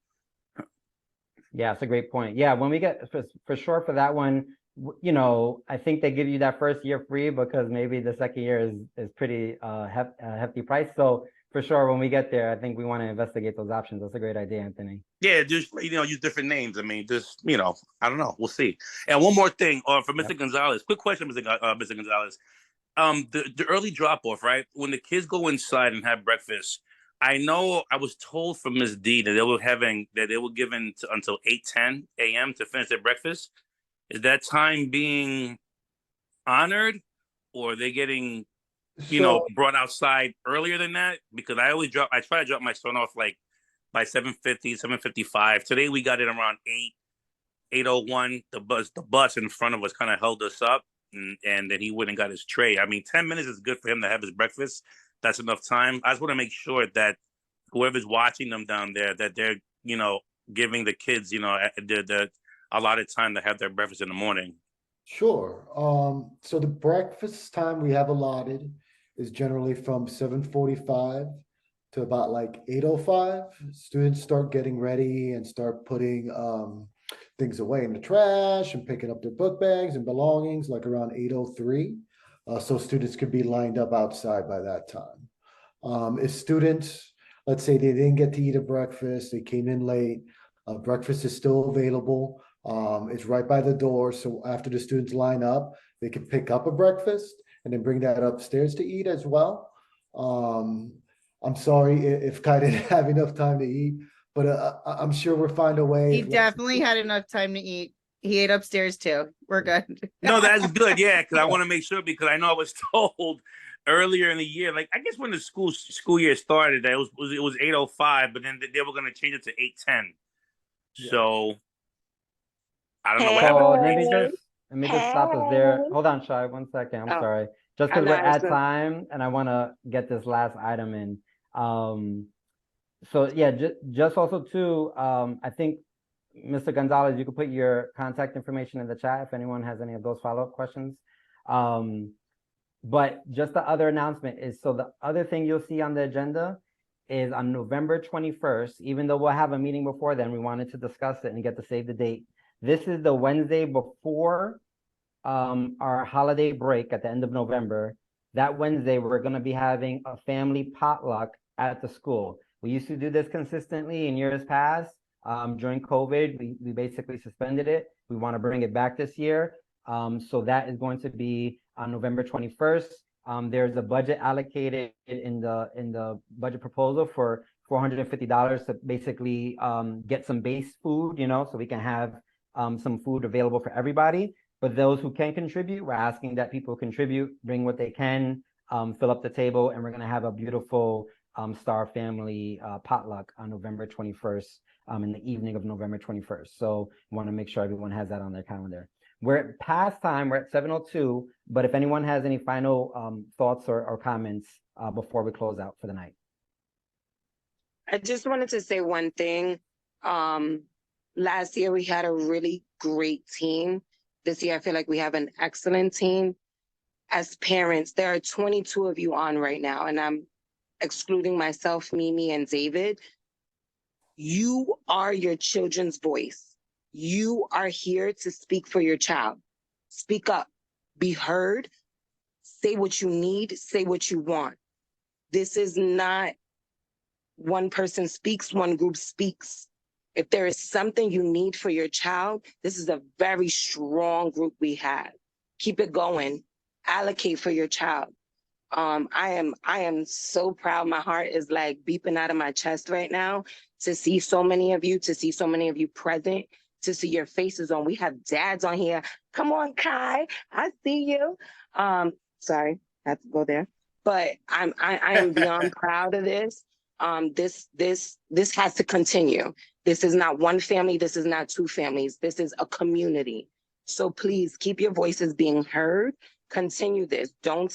Yeah, it's a great point. Yeah, when we get for sure for that one, you know, I think they give you that first year free because maybe the second year is pretty hefty price. So for sure, when we get there, I think we want to investigate those options. That's a great idea, Anthony. Yeah, just use different names. I mean, just I don't know. We'll see. And one more thing, for Mr. Gonzalez. Quick question, Mr. Gonzalez. The early drop off, right? When the kids go inside and have breakfast, I know I was told from Ms. D that they were given until 8:10 a.m. to finish their breakfast. Is that time being honored, or are they getting brought outside earlier than that? Because I try to drop my son off like by 7:50, 7:55. Today we got it around 8:01. The bus in front of us kind of held us up, and then he went and got his tray. I mean, 10 minutes is good for him to have his breakfast. That's enough time. I just want to make sure that whoever's watching them down there, that they're, giving the kids, the allotted time to have their breakfast in the morning. Sure. So the breakfast time we have allotted is generally from 7:45 to about like 8:05. Students start getting ready and start putting things away in the trash and picking up their book bags and belongings like around 8:03. So students could be lined up outside by that time. If students, let's say they didn't get to eat a breakfast, they came in late, breakfast is still available. It's right by the door. So after the students line up, they can pick up a breakfast and then bring that upstairs to eat as well. I'm sorry if Kai didn't have enough time to eat, but I'm sure we'll find a way. He definitely had enough time to eat. He ate upstairs too. We're good. No, that's good. Yeah, because I want to make sure, because I know I was told earlier in the year, like I guess when the school year started, that it was 8:05, but then they were going to change it to 8:10. Yeah. So I don't know what happened. Let me just stop us there. Hold on, Shai, 1 second. I'm sorry. Just because we're at time and I want to get this last item in. So yeah, just also too, I think Mr. Gonzalez, you could put your contact information in the chat if anyone has any of those follow-up questions. But just the other announcement is, so the other thing you'll see on the agenda is on November 21st, even though we'll have a meeting before then, we wanted to discuss it and get to save the date. This is the Wednesday before our holiday break at the end of November. That Wednesday, we're going to be having a family potluck at the school. We used to do this consistently in years past. During COVID, we basically suspended it. We want to bring it back this year. So that is going to be on November 21st. There's a budget allocated in the budget proposal for $450 to basically get some base food, so we can have some food available for everybody. But those who can contribute, we're asking that people contribute, bring what they can, fill up the table, and we're going to have a beautiful Star Family potluck on November 21st, in the evening of November 21st. So I want to make sure everyone has that on their calendar. We're at past time, we're at 7:02, but if anyone has any final thoughts or comments before we close out for the night. I just wanted to say one thing. Last year we had a really great team. This year I feel like we have an excellent team. As parents, there are 22 of you on right now, and I'm excluding myself, Mimi, and David. You are your children's voice. You are here to speak for your child. Speak up, be heard, say what you need, say what you want. This is not one person speaks, one group speaks. If there is something you need for your child, this is a very strong group we have. Keep it going. Allocate for your child. I am so proud. My heart is like beeping out of my chest right now to see so many of you, present, to see your faces on. We have dads on here. Come on, Kai. I see you. Sorry, I have to go there. But I am beyond proud of this. This has to continue. This is not one family. This is not two families. This is a community. So please keep your voices being heard. Continue this. Don't